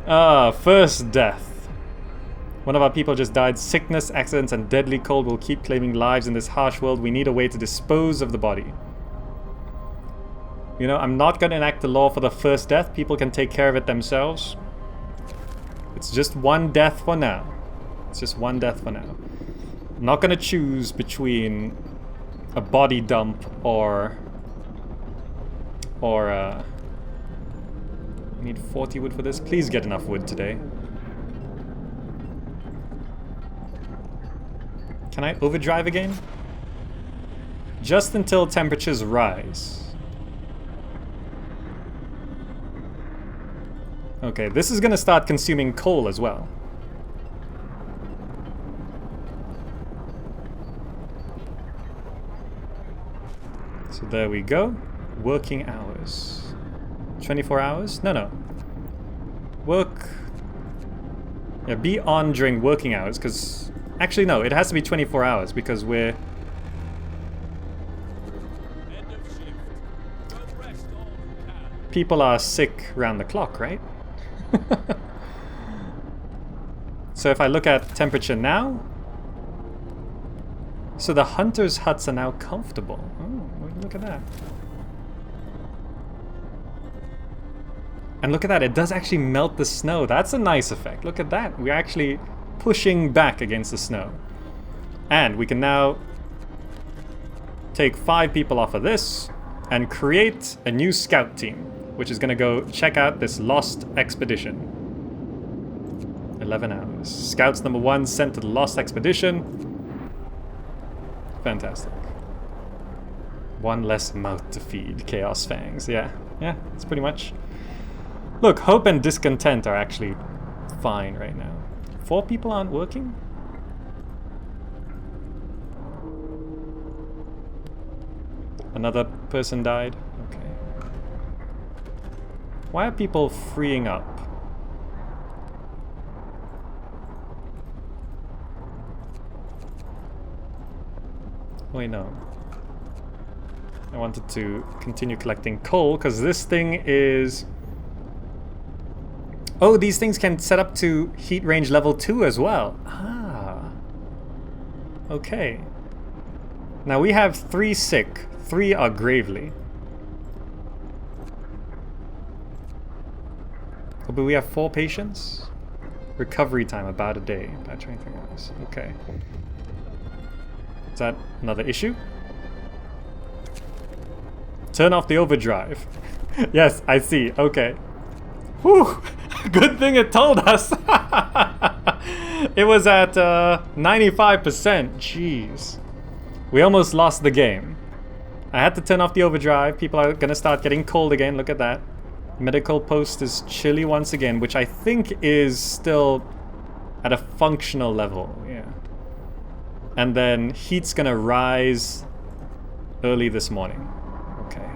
First death. One of our people just died. Sickness, accidents, and deadly cold will keep claiming lives in this harsh world. We need a way to dispose of the body. You know, I'm not going to enact the law for the first death. People can take care of it themselves. It's just one death for now. It's just one death for now. I'm not going to choose between a body dump or I need 40 wood for this. Please get enough wood today. Can I overdrive again? Just until temperatures rise. Okay, this is gonna start consuming coal as well. So there we go. Working hours. 24 hours? No. Work... Yeah, be on during working hours, because... Actually, no, it has to be 24 hours, because we're... End of shift. Go rest all who can. People are sick round the clock, right? So if I look at temperature now... So the hunters' huts are now comfortable. Oh, look at that. And look at that, it does actually melt the snow. That's a nice effect. Look at that. We're actually pushing back against the snow. And we can now take 5 people off of this and create a new scout team, which is going to go check out this lost expedition. 11 hours. Scouts number 1 sent to the lost expedition. Fantastic. 1 less mouth to feed. Chaos Fangs. Yeah, it's pretty much... Look, hope and discontent are actually fine right now. 4 people aren't working? Another person died? Why are people freeing up? Wait, no. I wanted to continue collecting coal, because this thing is... Oh, these things can set up to heat range level 2 as well. Ah. Okay. Now we have 3 sick. 3 are gravely. Oh, but we have 4 patients? Recovery time about a day. About 23 hours. Okay. Is that another issue? Turn off the overdrive. Yes, I see. Okay. Whew. Good thing it told us. It was at 95%. Jeez. We almost lost the game. I had to turn off the overdrive. People are gonna start getting cold again. Look at that. Medical post is chilly once again, which I think is still at a functional level. Yeah. And then heat's gonna rise early this morning. Okay.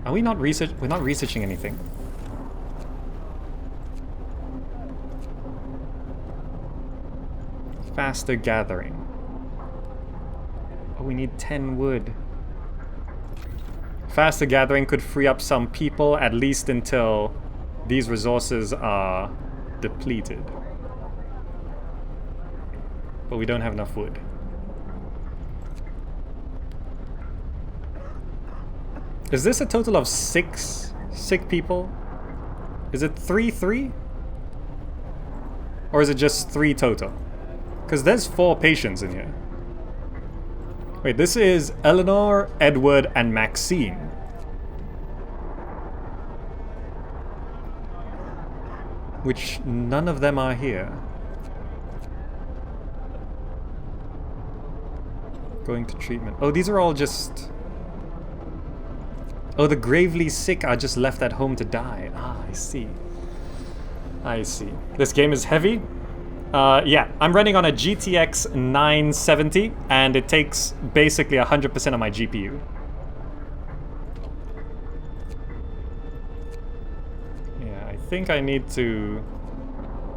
Are we not we're not researching anything. Faster gathering. Oh, we need 10 wood. Faster gathering could free up some people, at least until these resources are depleted. But we don't have enough wood. Is this a total of 6 sick people? Is it 3? Or is it just 3 total? Because there's 4 patients in here. Wait, this is Eleanor, Edward, and Maxine. Which none of them are here. Going to treatment. Oh, these are all just... Oh, the gravely sick are just left at home to die. Ah, I see. I see. This game is heavy. Yeah, I'm running on a GTX 970, and it takes basically 100% of my GPU. Yeah, I think I need to...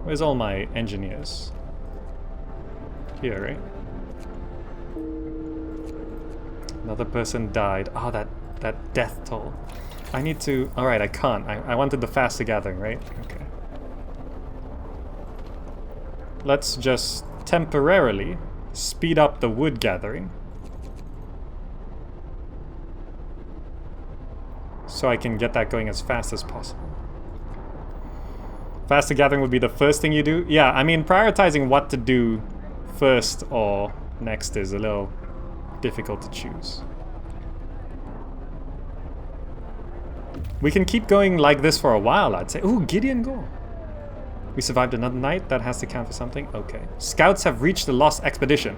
Where's all my engineers? Here, right? Another person died. Oh, that death toll. I need to... Alright, I can't. I wanted the faster gathering, right? Okay. Let's just temporarily speed up the wood gathering. So I can get that going as fast as possible. Faster gathering would be the first thing you do? Yeah, I mean, prioritizing what to do first or next is a little difficult to choose. We can keep going like this for a while, I'd say. Ooh, Gideon Gore. We survived another night. That has to count for something. Okay. Scouts have reached the lost expedition.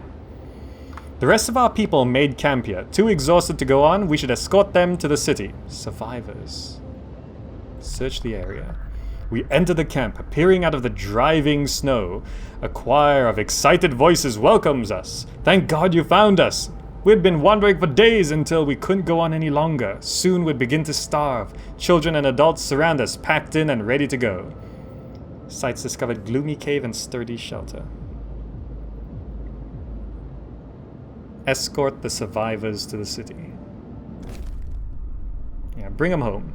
The rest of our people made camp here. Too exhausted to go on. We should escort them to the city. Survivors. Search the area. We enter the camp, peering out of the driving snow. A choir of excited voices welcomes us. Thank God you found us. We'd been wandering for days until we couldn't go on any longer. Soon we'd begin to starve. Children and adults surround us, packed in and ready to go. Sites discovered gloomy cave and sturdy shelter. Escort the survivors to the city. Yeah, bring them home.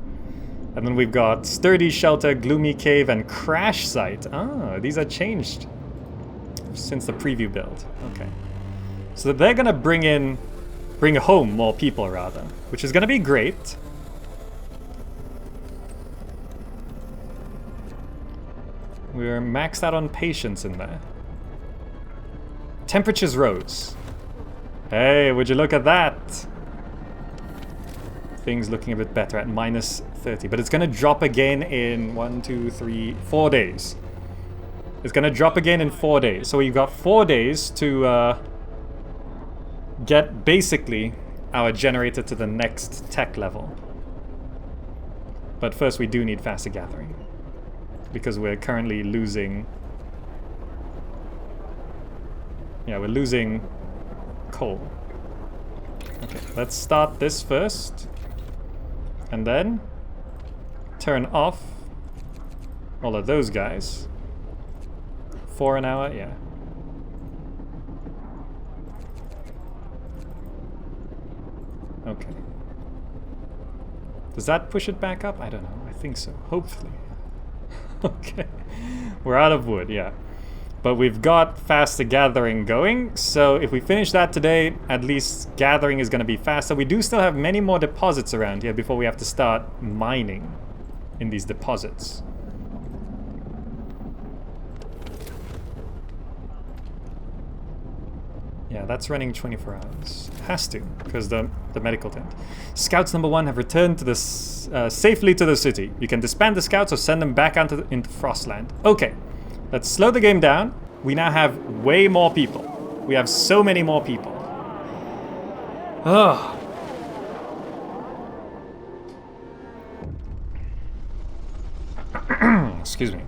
And then we've got sturdy shelter, gloomy cave, and crash site. Ah, these are changed since the preview build. Okay. So they're gonna bring home more people rather, which is gonna be great. We're maxed out on patience in there. Temperatures rose. Hey, would you look at that? Things looking a bit better at minus 30. But it's going to drop again in 4 days. It's going to drop again in 4 days. So we've got 4 days to get basically our generator to the next tech level. But first we do need faster gathering. Because we're currently losing... Yeah, we're losing coal. Okay, let's start this first. And then turn off all of those guys. 4 an hour, yeah. Okay. Does that push it back up? I don't know. I think so. Hopefully. Okay. We're out of wood, yeah. But we've got faster gathering going, so if we finish that today, at least gathering is going to be faster. We do still have many more deposits around here before we have to start mining in these deposits. Yeah, that's running 24 hours. Has to, because the medical tent. Scouts number 1 have returned to the safely to the city. You can disband the scouts or send them back into Frostland. Okay, let's slow the game down. We now have way more people. We have so many more people. Ugh. Excuse me.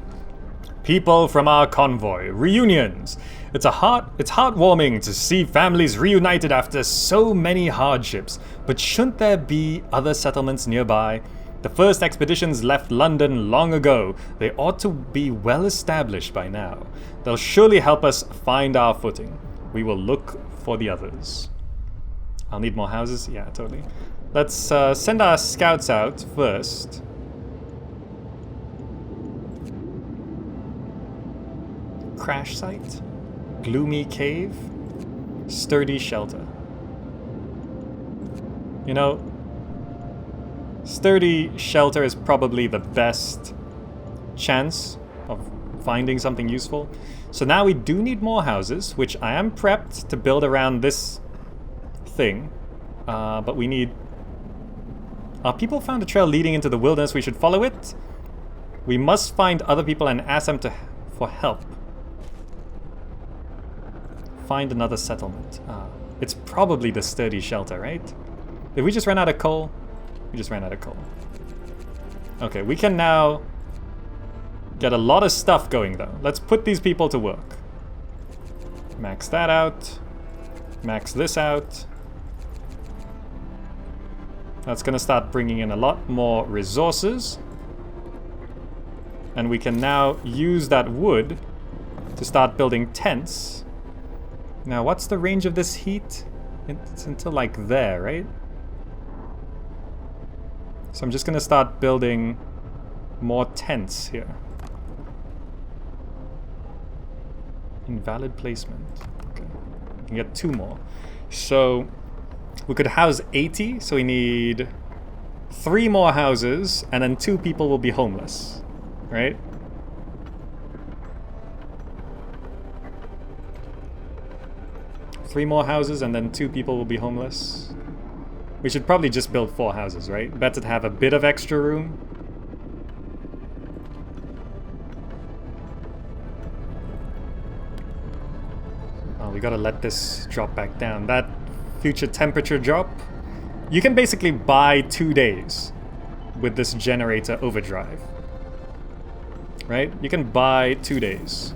People from our convoy. Reunions. It's heartwarming to see families reunited after so many hardships. But shouldn't there be other settlements nearby? The first expeditions left London long ago. They ought to be well established by now. They'll surely help us find our footing. We will look for the others. I'll need more houses? Yeah, totally. Let's send our scouts out first. Crash site? Gloomy cave? Sturdy shelter. You know, sturdy shelter is probably the best chance of finding something useful. So now we do need more houses, which I am prepped to build around this thing. But we need... Our people found a trail leading into the wilderness. We should follow it. We must find other people and ask them for help. Find another settlement. It's probably the sturdy shelter, right? Did we just run out of coal? We just ran out of coal. Okay, we can now get a lot of stuff going though. Let's put these people to work. Max that out. Max this out. That's gonna start bringing in a lot more resources. And we can now use that wood to start building tents. Now, what's the range of this heat? It's until like there, right? So I'm just gonna start building more tents here. Invalid placement. Okay, we can get 2 more. So we could house 80, so we need 3 more houses, and then 2 people will be homeless, right? Three more houses and then 2 people will be homeless. We should probably just build 4 houses, right? Better to have a bit of extra room. Oh, we gotta let this drop back down. That future temperature drop, you can basically buy 2 days with this generator overdrive. Right? You can buy 2 days.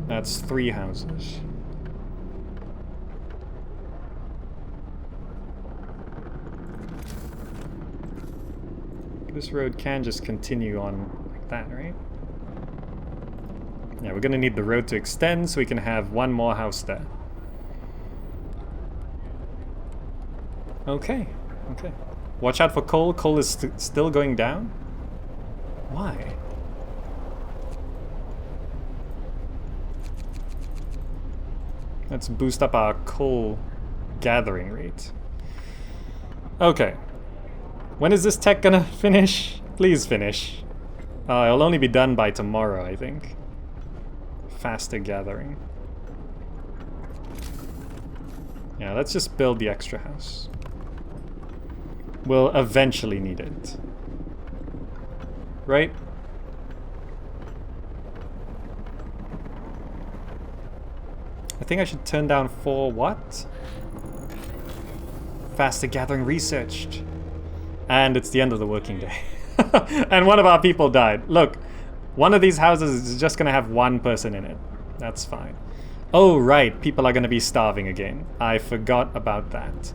That's 3 houses. This road can just continue on like that, right? Yeah, we're gonna need the road to extend so we can have 1 more house there. Okay, okay. Watch out for coal. Coal is still going down. Why? Let's boost up our coal gathering rate. Okay. When is this tech gonna finish? Please finish. It'll only be done by tomorrow, I think. Faster gathering. Yeah, let's just build the extra house. We'll eventually need it. Right? I think I should turn down for what? Faster gathering researched. And it's the end of the working day. And one of our people died. Look, one of these houses is just gonna have 1 person in it. That's fine. Oh, right, people are gonna be starving again. I forgot about that.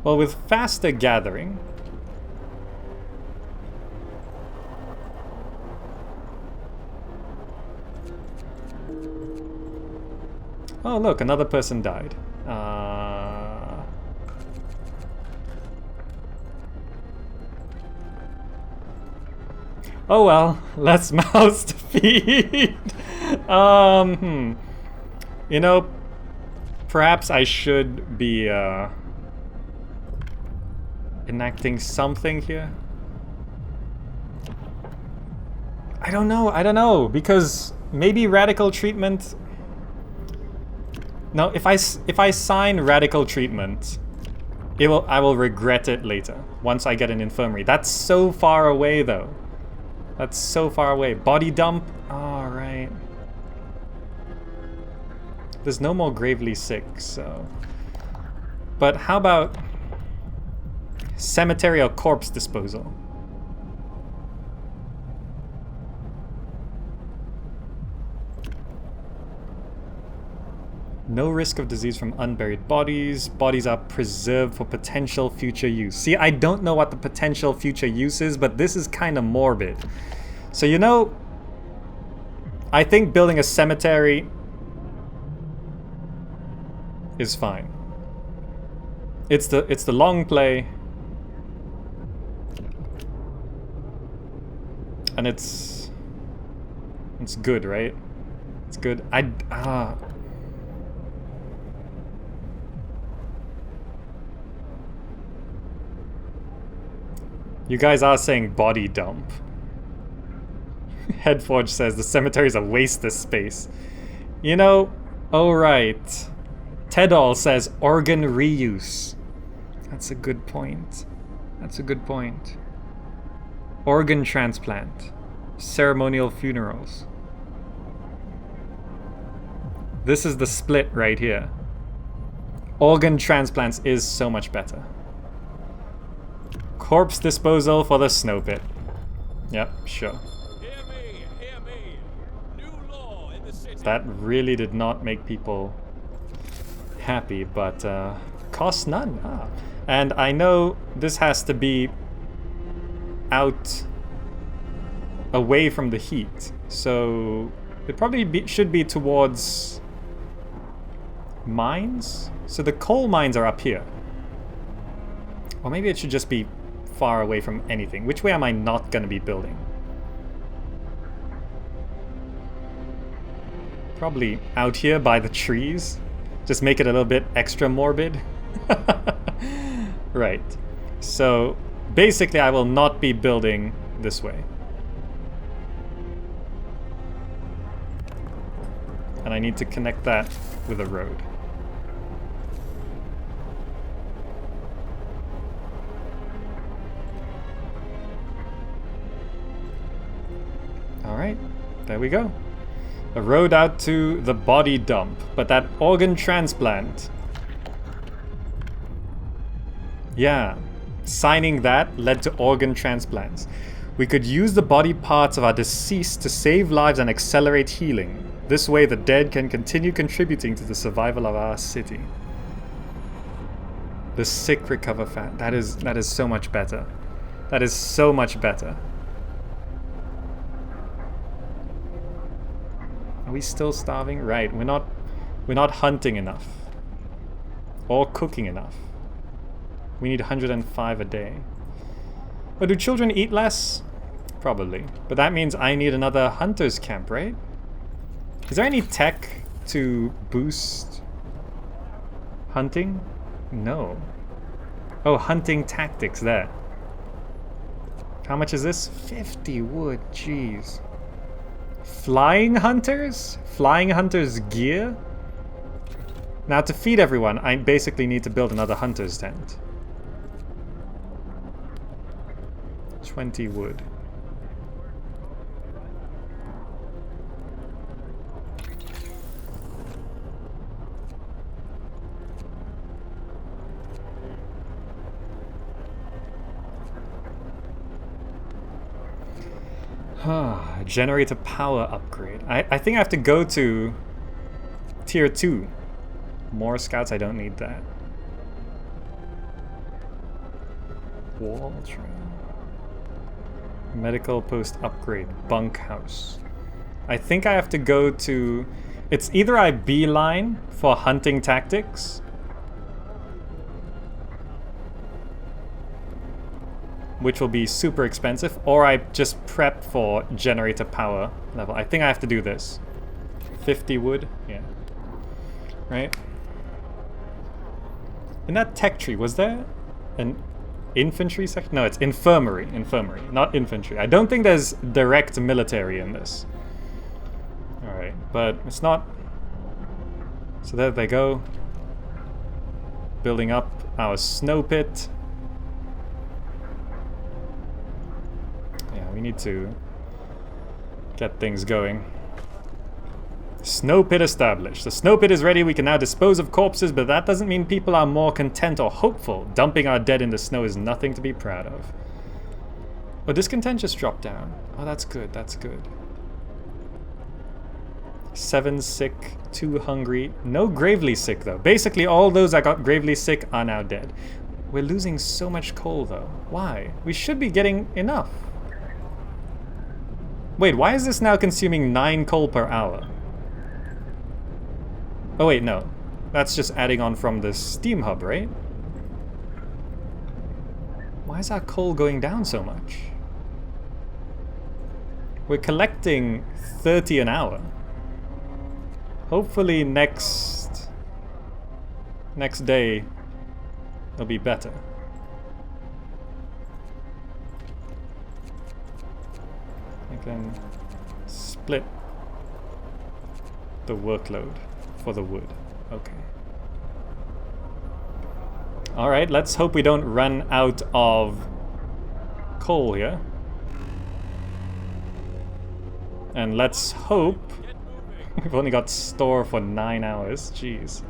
Well, with faster gathering... Oh, look, another person died. Oh well, less mouths to feed. You know, perhaps I should be enacting something here. I don't know, because maybe radical treatment. No, if I sign radical treatment, I will regret it later once I get an infirmary. That's so far away though. That's so far away. Body dump. All right. There's no more gravely sick, so. But how about cemetery or corpse disposal? No risk of disease from unburied bodies. Bodies are preserved for potential future use. See, I don't know what the potential future use is, but this is kind of morbid. So, you know, I think building a cemetery is fine. It's the long play. And it's good, right? It's good. You guys are saying body dump. Headforge says the cemetery is a waste of space. You know, oh right. Tedall says organ reuse. That's a good point. That's a good point. Organ transplant. Ceremonial funerals. This is the split right here. Organ transplants is so much better. Corpse disposal for the snow pit. Yep, sure. Hear me, hear me. New law in the city. That really did not make people happy, but costs none. And I know this has to be out away from the heat, so it probably should be towards mines. So the coal mines are up here, or maybe it should just be far away from anything. Which way am I not going to be building? Probably out here by the trees. Just make it a little bit extra morbid. Right. So basically I will not be building this way. And I need to connect that with a road. Alright, there we go. A road out to the body dump, but that organ transplant. Yeah, signing that led to organ transplants. We could use the body parts of our deceased to save lives and accelerate healing. This way the dead can continue contributing to the survival of our city. The sick recover fat. That is so much better. That is so much better. Are we still starving? Right, we're not hunting enough. Or cooking enough. We need 105 a day. But do children eat less? Probably. But that means I need another hunter's camp, right? Is there any tech to boost hunting? No. Oh, hunting tactics there. How much is this? 50 wood, jeez. Flying hunters? Flying hunters gear? Now to feed everyone, I basically need to build another hunter's tent. 20 wood. Generator power upgrade. I think I have to go to tier 2. More scouts, I don't need that. Wall train. Medical post upgrade. Bunkhouse. I think I have to go to... It's either I beeline for hunting tactics, which will be super expensive, or I just prep for generator power level. I think I have to do this. 50 wood? Yeah. Right? In that tech tree, was there an infantry section? No, it's infirmary. Infirmary, not infantry. I don't think there's direct military in this. Alright, but it's not... So there they go. Building up our snow pit. Yeah, we need to get things going. Snow pit established. The snow pit is ready. We can now dispose of corpses, but that doesn't mean people are more content or hopeful. Dumping our dead in the snow is nothing to be proud of. Oh, discontent just dropped down. Oh, that's good. That's good. 7 sick, 2 hungry. No gravely sick, though. Basically, all those that got gravely sick are now dead. We're losing so much coal, though. Why? We should be getting enough. Wait, why is this now consuming 9 coal per hour? Oh wait, no. That's just adding on from the steam hub, right? Why is our coal going down so much? We're collecting 30 an hour. Hopefully next day it'll be better. I can split the workload for the wood. Okay. Alright, let's hope we don't run out of coal here. And let's hope... We've only got store for 9 hours. Jeez.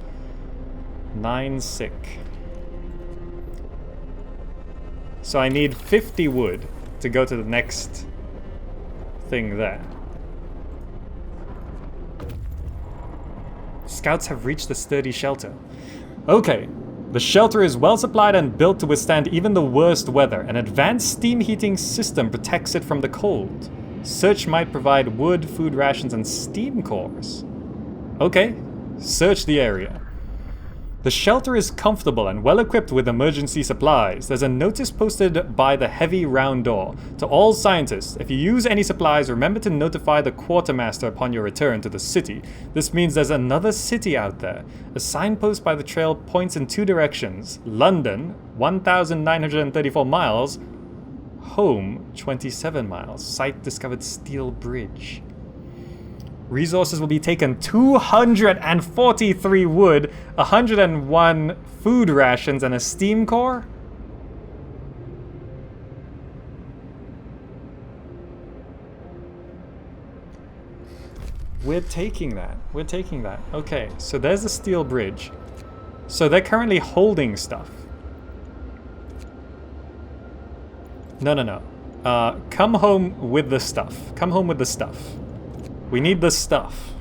9 sick. So I need 50 wood to go to the next thing there. Scouts have reached the sturdy shelter. Okay. The shelter is well supplied and built to withstand even the worst weather. An advanced steam heating system protects it from the cold. Search might provide wood, food rations, and steam cores. Okay, search the area. The shelter is comfortable and well equipped with emergency supplies. There's a notice posted by the heavy round door. To all scientists, if you use any supplies, remember to notify the quartermaster upon your return to the city. This means there's another city out there. A signpost by the trail points in 2 directions. London, 1,934 miles. Home, 27 miles. Site discovered steel bridge. Resources will be taken 243 wood, 101 food rations, and a steam core? We're taking that. We're taking that. Okay, so there's the steel bridge. So they're currently holding stuff. No. Come home with the stuff. Come home with the stuff. We need the stuff.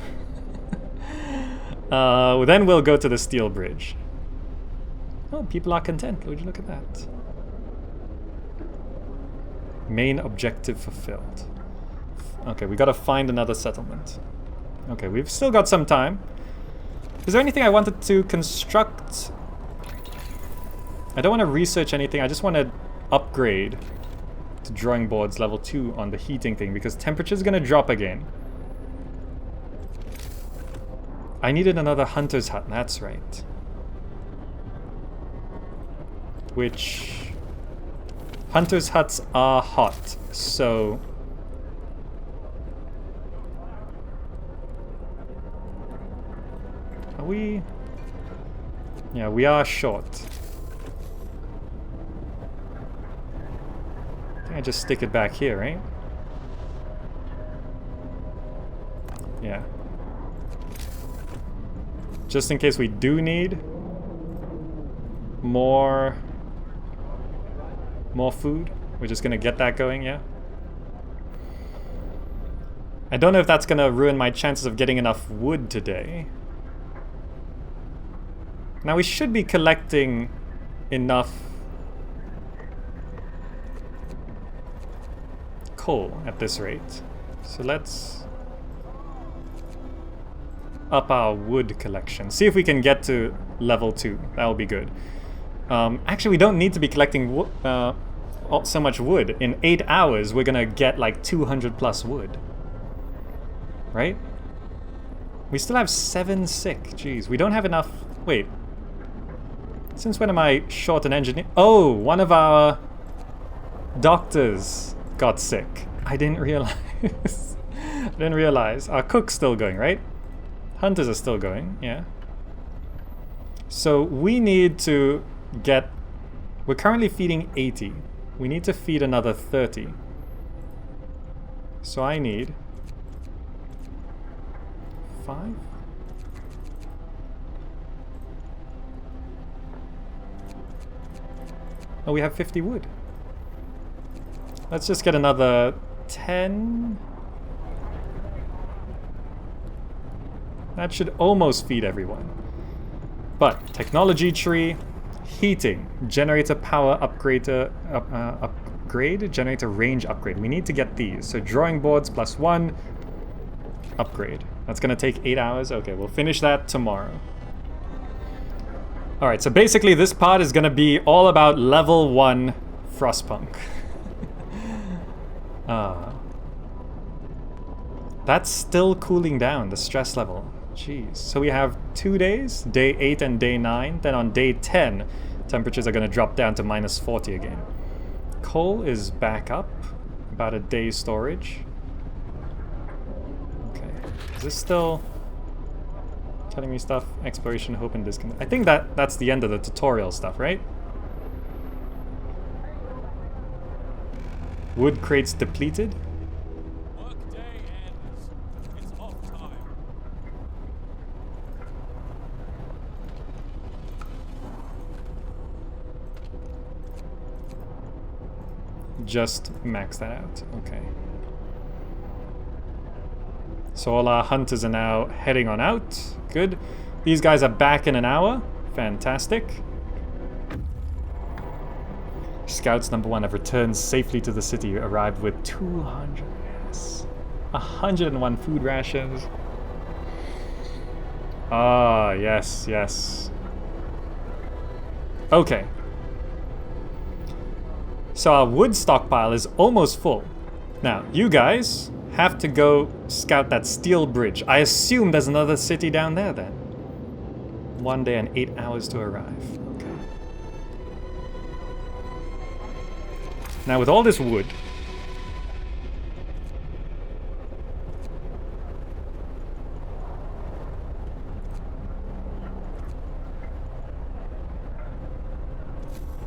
Then we'll go to the steel bridge. Oh, people are content. Would you look at that? Main objective fulfilled. Okay, we gotta find another settlement. Okay, we've still got some time. Is there anything I wanted to construct? I don't want to research anything. I just want to upgrade to drawing boards level 2 on the heating thing because temperature's gonna drop again. I needed another hunter's hut, that's right. Which... Hunter's huts are hot, so... Are we... Yeah, we are short. I think I just stick it back here, right? Yeah. Just in case we do need more food. We're just gonna get that going, yeah? I don't know if that's gonna ruin my chances of getting enough wood today. Now we should be collecting enough coal at this rate. So let's up our wood collection. See if we can get to level 2. That will be good. Actually, we don't need to be collecting so much wood. In 8 hours, we're gonna get like 200 plus wood. Right? We still have 7 sick. Jeez, we don't have enough. Wait. Since when am I short an engineer? Oh, one of our doctors got sick. I didn't realize. I didn't realize. Our cook's still going, right? Hunters are still going, yeah. So we need to get... We're currently feeding 80. We need to feed another 30. So I need... 5? Oh, we have 50 wood. Let's just get another 10. That should almost feed everyone. But technology tree, heating, generator power upgrader, upgrade, generator range upgrade. We need to get these. So drawing boards +1, upgrade. That's gonna take 8 hours. Okay, we'll finish that tomorrow. All right, so basically this part is gonna be all about level 1 Frostpunk. That's still cooling down, the stress level. Jeez. So we have 2 days, day 8 and day 9. Then on day 10, temperatures are going to drop down to -40 again. Coal is back up, about a day's storage. Okay. Is this still telling me stuff? Exploration, hope, and disconnect. I think that's the end of the tutorial stuff, right? Wood crates depleted. Workday ends. It's off time. Just max that out. Okay. So all our hunters are now heading on out. Good. These guys are back in an hour. Fantastic. Scouts number 1 have returned safely to the city. Arrived with 200. Yes. 101 food rations. Ah, yes, yes. Okay. So our wood stockpile is almost full. Now, you guys have to go scout that steel bridge. I assume there's another city down there then. 1 day and 8 hours to arrive. Okay. Now with all this wood,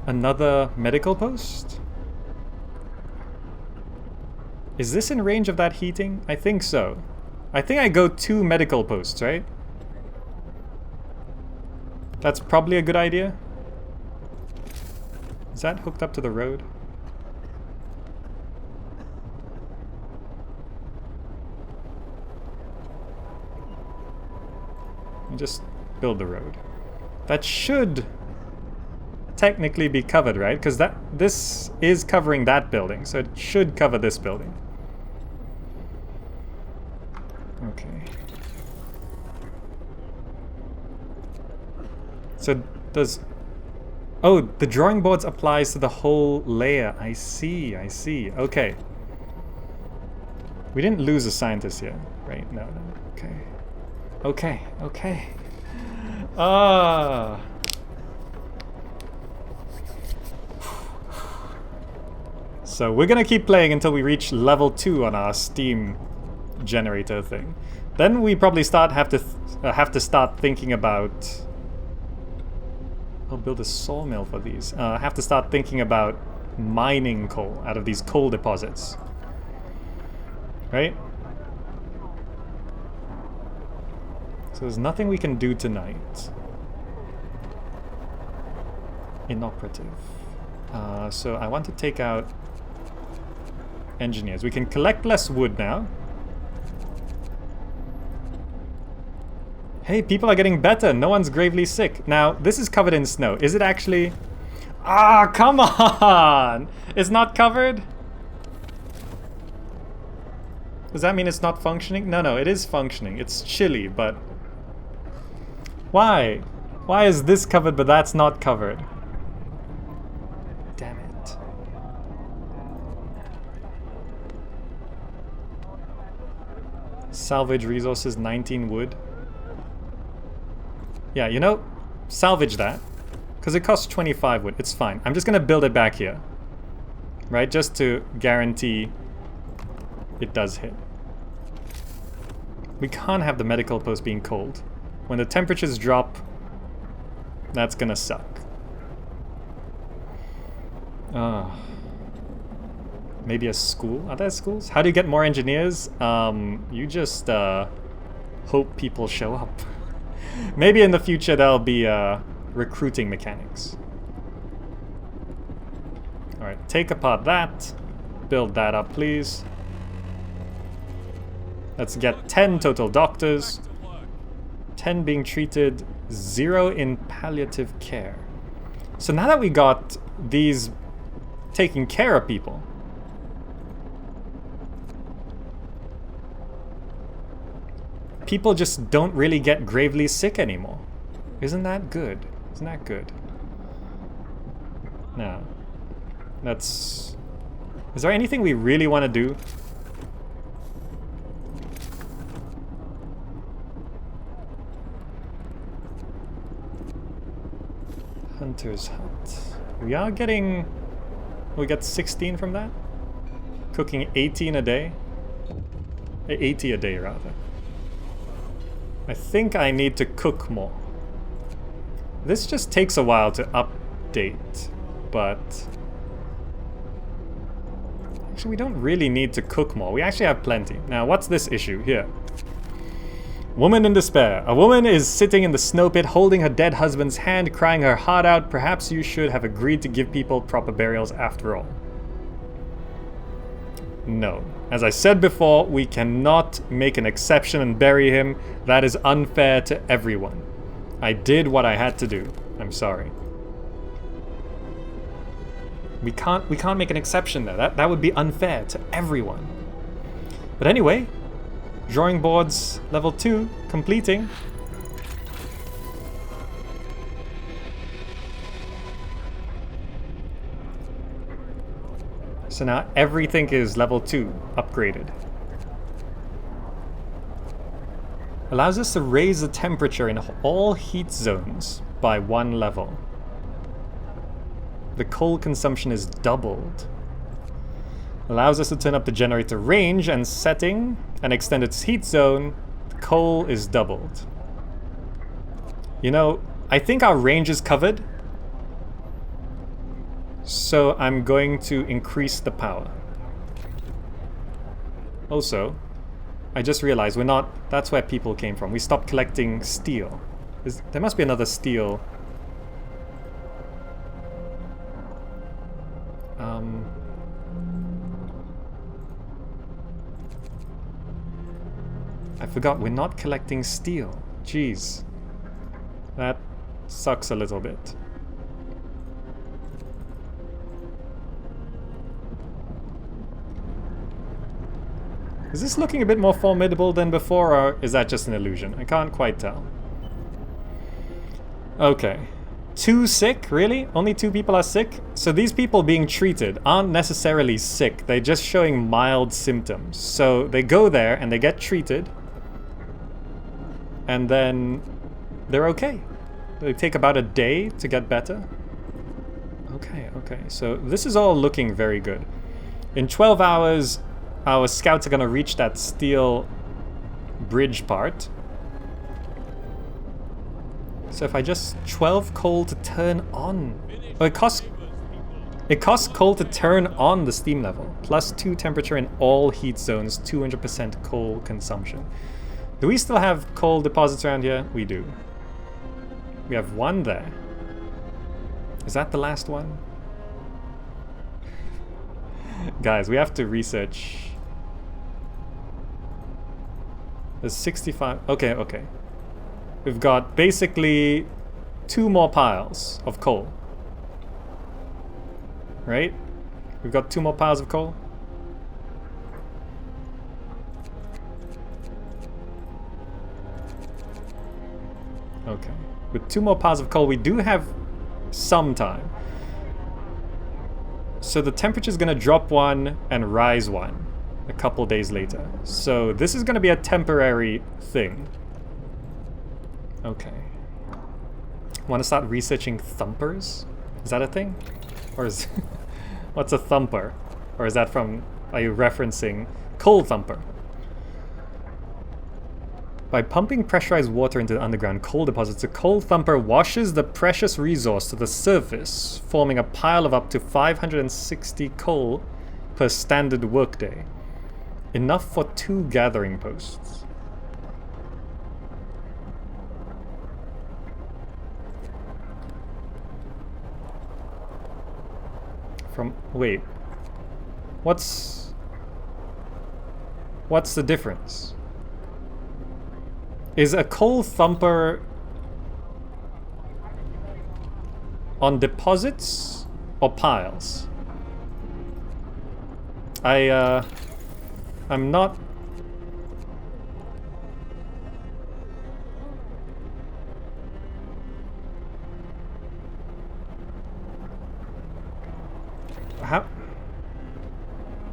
another medical post? Is this in range of that heating? I think so. I think I go 2 medical posts, right? That's probably a good idea. Is that hooked up to the road? Just build the road. That should technically be covered, right? Because this is covering that building, so it should cover this building. Okay. So does... Oh, the drawing boards applies to the whole layer. I see, I see. Okay. We didn't lose a scientist yet, right? No, no. Okay. Okay, okay. Ah. So we're gonna keep playing until we reach level 2 on our Steam generator thing. Then we probably have to start thinking about... I'll build a sawmill for these. Have to start thinking about mining coal out of these coal deposits. Right? So there's nothing we can do tonight. Inoperative. So I want to take out engineers. We can collect less wood now. Hey, people are getting better. No one's gravely sick. Now, this is covered in snow. Is it actually... Ah, come on! It's not covered? Does that mean it's not functioning? No, it is functioning. It's chilly, but... Why? Why is this covered but that's not covered? Damn it. Salvage resources, 19 wood. Yeah, you know, salvage that. Because it costs 25 wood. It's fine. I'm just going to build it back here. Right? Just to guarantee it does hit. We can't have the medical post being cold. When the temperatures drop, that's gonna suck. Maybe a school? Are there schools? How do you get more engineers? You just hope people show up. Maybe in the future there'll be recruiting mechanics. Alright, take apart that. Build that up, please. Let's get 10 total doctors. 10 being treated, 0 in palliative care. So now that we got these taking care of people, people just don't really get gravely sick anymore. Isn't that good? Isn't that good? Now, let's... Is there anything we really want to do? Hunter's Hut. We are getting... We got 16 from that? Cooking 18 a day? 80 a day, rather. I think I need to cook more. This just takes a while to update, but... Actually, we don't really need to cook more. We actually have plenty. Now, what's this issue here? Woman in despair. A woman is sitting in the snow pit holding her dead husband's hand, crying her heart out. Perhaps you should have agreed to give people proper burials after all. No. As I said before, we cannot make an exception and bury him. That is unfair to everyone. I did what I had to do. I'm sorry. We can't make an exception there. That would be unfair to everyone. But anyway, drawing boards level 2 completing. So now everything is level 2 upgraded. Allows us to raise the temperature in all heat zones by 1 level. The coal consumption is doubled. Allows us to turn up the generator range and setting and extend its heat zone. The coal is doubled. You know, I think our range is covered. So I'm going to increase the power. Also, I just realized we're not... That's where people came from. We stopped collecting steel. There must be another steel. I forgot, we're not collecting steel. Jeez. That sucks a little bit. Is this looking a bit more formidable than before, or is that just an illusion? I can't quite tell. Okay. 2 sick? Really? Only 2 people are sick? So these people being treated aren't necessarily sick. They're just showing mild symptoms. So they go there and they get treated. And then they're okay. They take about a day to get better. Okay. So this is all looking very good. In 12 hours, our scouts are going to reach that steel bridge part. So if I just 12 coal to turn on... Oh, it costs coal to turn on the steam level. Plus 2 temperature in all heat zones, 200% coal consumption. Do we still have coal deposits around here? We do. We have 1 there. Is that the last one? Guys, we have to research. There's 65. Okay. We've got basically 2 more piles of coal. Right? We've got 2 more piles of coal. Okay. With 2 more piles of coal, we do have some time. So the temperature is going to drop 1 and rise 1 a couple days later. So this is going to be a temporary thing. Okay. Want to start researching thumpers? Is that a thing? Or is... What's a thumper? Or is that from... Are you referencing coal thumper? By pumping pressurized water into the underground coal deposits, the coal thumper washes the precious resource to the surface, forming a pile of up to 560 coal per standard workday. Enough for 2 gathering posts. Wait. What's the difference? Is a coal thumper on deposits or piles? I'm not...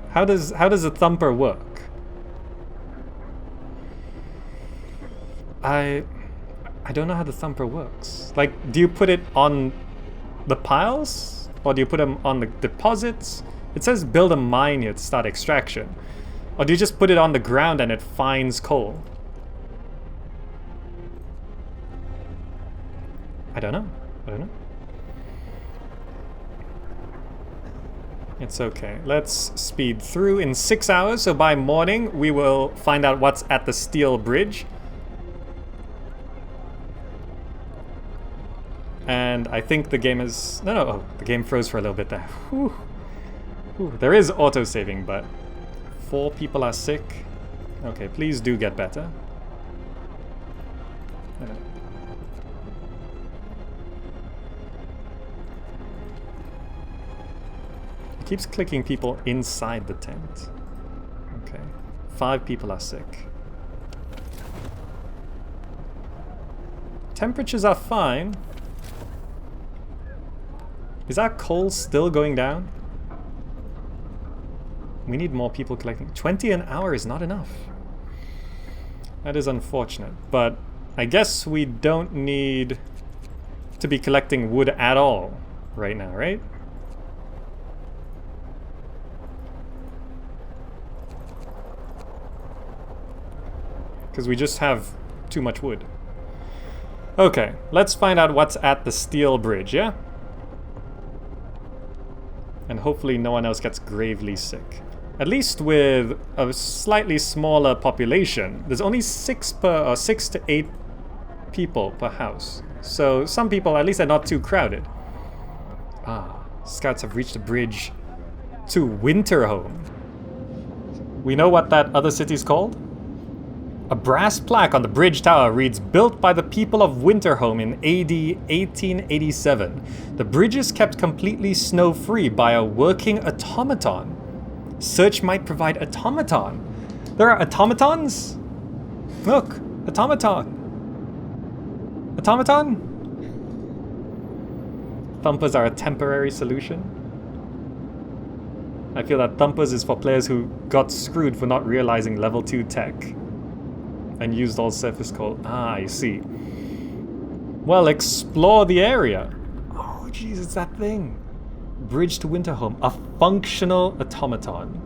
How does a thumper work? I don't know how the thumper works. Like, do you put it on the piles? Or do you put them on the deposits? It says build a mine here to start extraction. Or do you just put it on the ground and it finds coal? I don't know. It's okay. Let's speed through in 6 hours. So by morning, we will find out what's at the steel bridge. And I think the game is... No. Oh, the game froze for a little bit there. Whew. There is auto-saving, but 4 people are sick. Okay, please do get better. It keeps clicking people inside the tent. Okay. 5 people are sick. Temperatures are fine. Is our coal still going down? We need more people collecting. 20 an hour is not enough. That is unfortunate, but I guess we don't need to be collecting wood at all right now, right? Because we just have too much wood. Okay, let's find out what's at the steel bridge, yeah? And hopefully no one else gets gravely sick. At least with a slightly smaller population, there's only 6 to 8 people per house. So some people, at least, are not too crowded. Ah, scouts have reached the bridge to Winterhome. We know what that other city's called? A brass plaque on the bridge tower reads, "Built by the people of Winterhome in AD 1887. The bridge is kept completely snow-free by a working automaton. Search might provide automaton." There are automatons? Look, automaton. Automaton? Thumpers are a temporary solution. I feel that thumpers is for players who got screwed for not realizing level 2 tech. And used all surface coal. Ah, I see. Well, explore the area. Oh, jeez, it's that thing. Bridge to Winterhome. A functional automaton.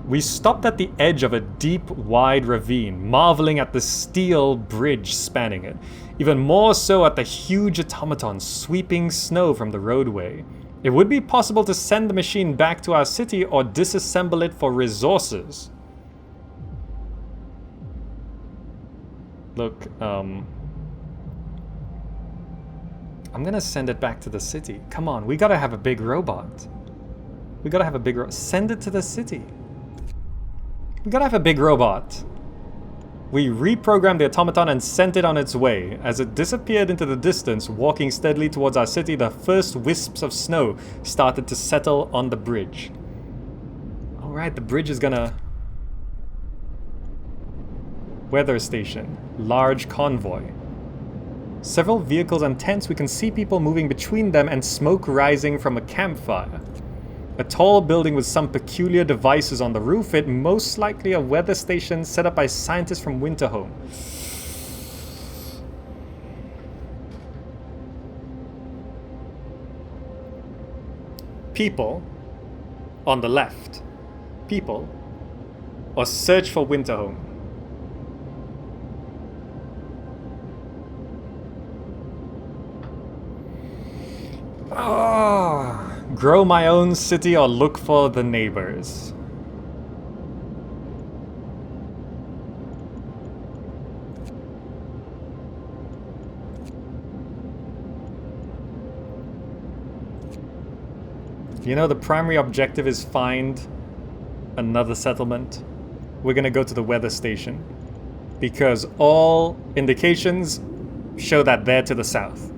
We stopped at the edge of a deep, wide ravine, marveling at the steel bridge spanning it. Even more so at the huge automaton sweeping snow from the roadway. It would be possible to send the machine back to our city or disassemble it for resources. Look, I'm gonna send it back to the city. Come on, we gotta have a big robot. We gotta have a big robot. Send it to the city. We gotta have a big robot. We reprogrammed the automaton and sent it on its way. As it disappeared into the distance, walking steadily towards our city, the first wisps of snow started to settle on the bridge. Alright, the bridge is gonna... Weather station. Large convoy. Several vehicles and tents. We can see people moving between them and smoke rising from a campfire. A tall building with some peculiar devices on the roof. It most likely a weather station set up by scientists from Winterhome. People on the left. People or search for Winterhome. Grow my own city or look for the neighbors. You know, the primary objective is find another settlement. We're gonna go to the weather station because all indications show that they're to the south.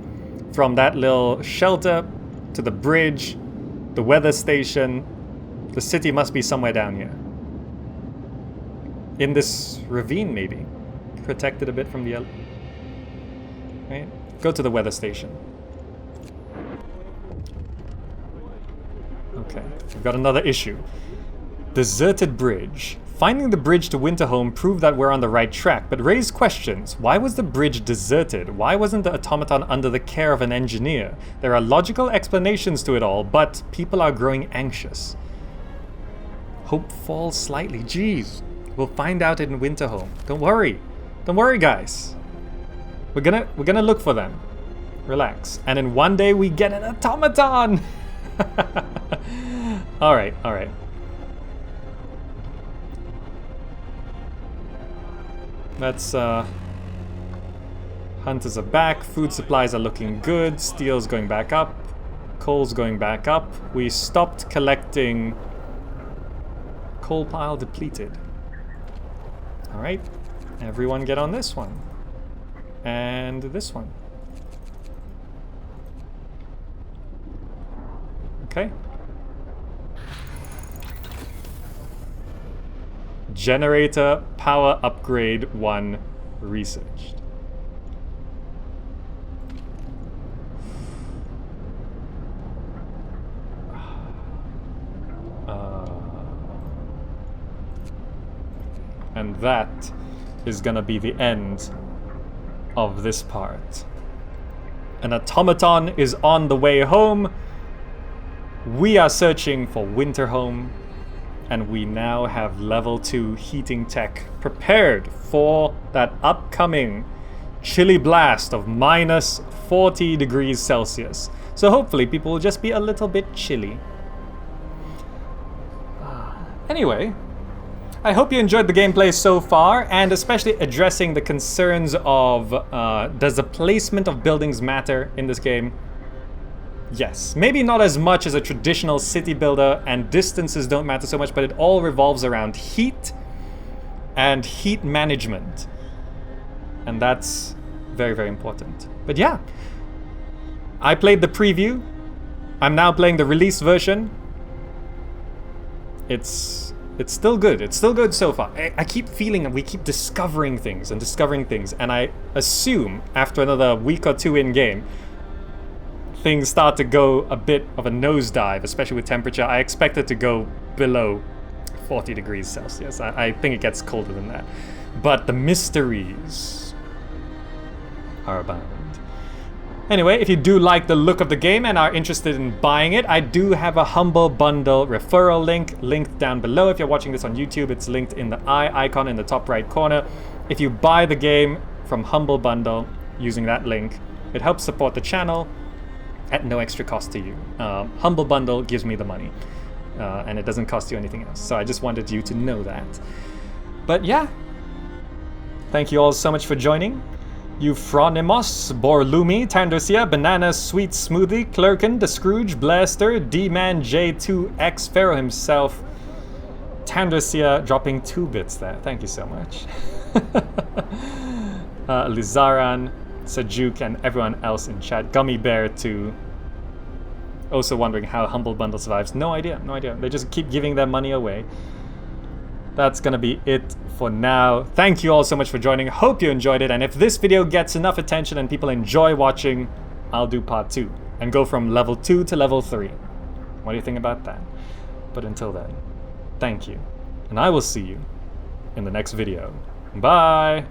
From that little shelter to the bridge, the weather station, the city must be somewhere down here. In this ravine, maybe. Protected a bit from the... Right? Go to the weather station. Okay, we've got another issue. Deserted bridge. Finding the bridge to Winterhome proved that we're on the right track, but raised questions. Why was the bridge deserted? Why wasn't the automaton under the care of an engineer? There are logical explanations to it all, but people are growing anxious. Hope falls slightly. Jeez. We'll find out in Winterhome. Don't worry. Don't worry, guys. We're gonna look for them. Relax. And in one day we get an automaton! Alright, alright. Let's, hunters are back, food supplies are looking good, steel's going back up, coal's going back up. We stopped collecting coal pile depleted. Alright, everyone get on this one. And this one. Okay. Generator power upgrade 1 researched. And that is gonna be the end of this part. An automaton is on the way home. We are searching for Winterhome. And we now have level 2 heating tech prepared for that upcoming chilly blast of minus 40 degrees Celsius. So hopefully people will just be a little bit chilly. Anyway, I hope you enjoyed the gameplay so far, and especially addressing the concerns of does the placement of buildings matter in this game? Yes, maybe not as much as a traditional city builder, and distances don't matter so much, but it all revolves around heat and heat management. And that's very, very important. But yeah, I played the preview. I'm now playing the release version. It's still good. It's still good so far. I keep feeling we keep discovering things, and I assume after another week or two in game, things start to go a bit of a nosedive, especially with temperature. I expect it to go below 40 degrees Celsius. I think it gets colder than that. But the mysteries are abound. Anyway, if you do like the look of the game and are interested in buying it, I do have a Humble Bundle referral link linked down below. If you're watching this on YouTube, it's linked in the eye icon in the top right corner. If you buy the game from Humble Bundle using that link, it helps support the channel at no extra cost to you. Humble Bundle gives me the money, and it doesn't cost you anything else. So I just wanted you to know that. But yeah, thank you all so much for joining. Euphronimos, Borlumi, Tandersia, Banana, Sweet Smoothie, Clerkin, The Scrooge, Blaster, D-Man, J2X, Pharaoh himself, Tandersia dropping 2 bits there. Thank you so much. Lizaran, Sajuk, and everyone else in chat. Gummy Bear too. Also wondering how Humble Bundle survives. No idea, no idea. They just keep giving their money away. that's gonna be it for now. Thank you all so much for joining. Hope you enjoyed it, and if this video gets enough attention and people enjoy watching, I'll do part 2 and go from level 2 to level 3. What do you think about that? But until then, thank you, and I will see you in the next video. Bye!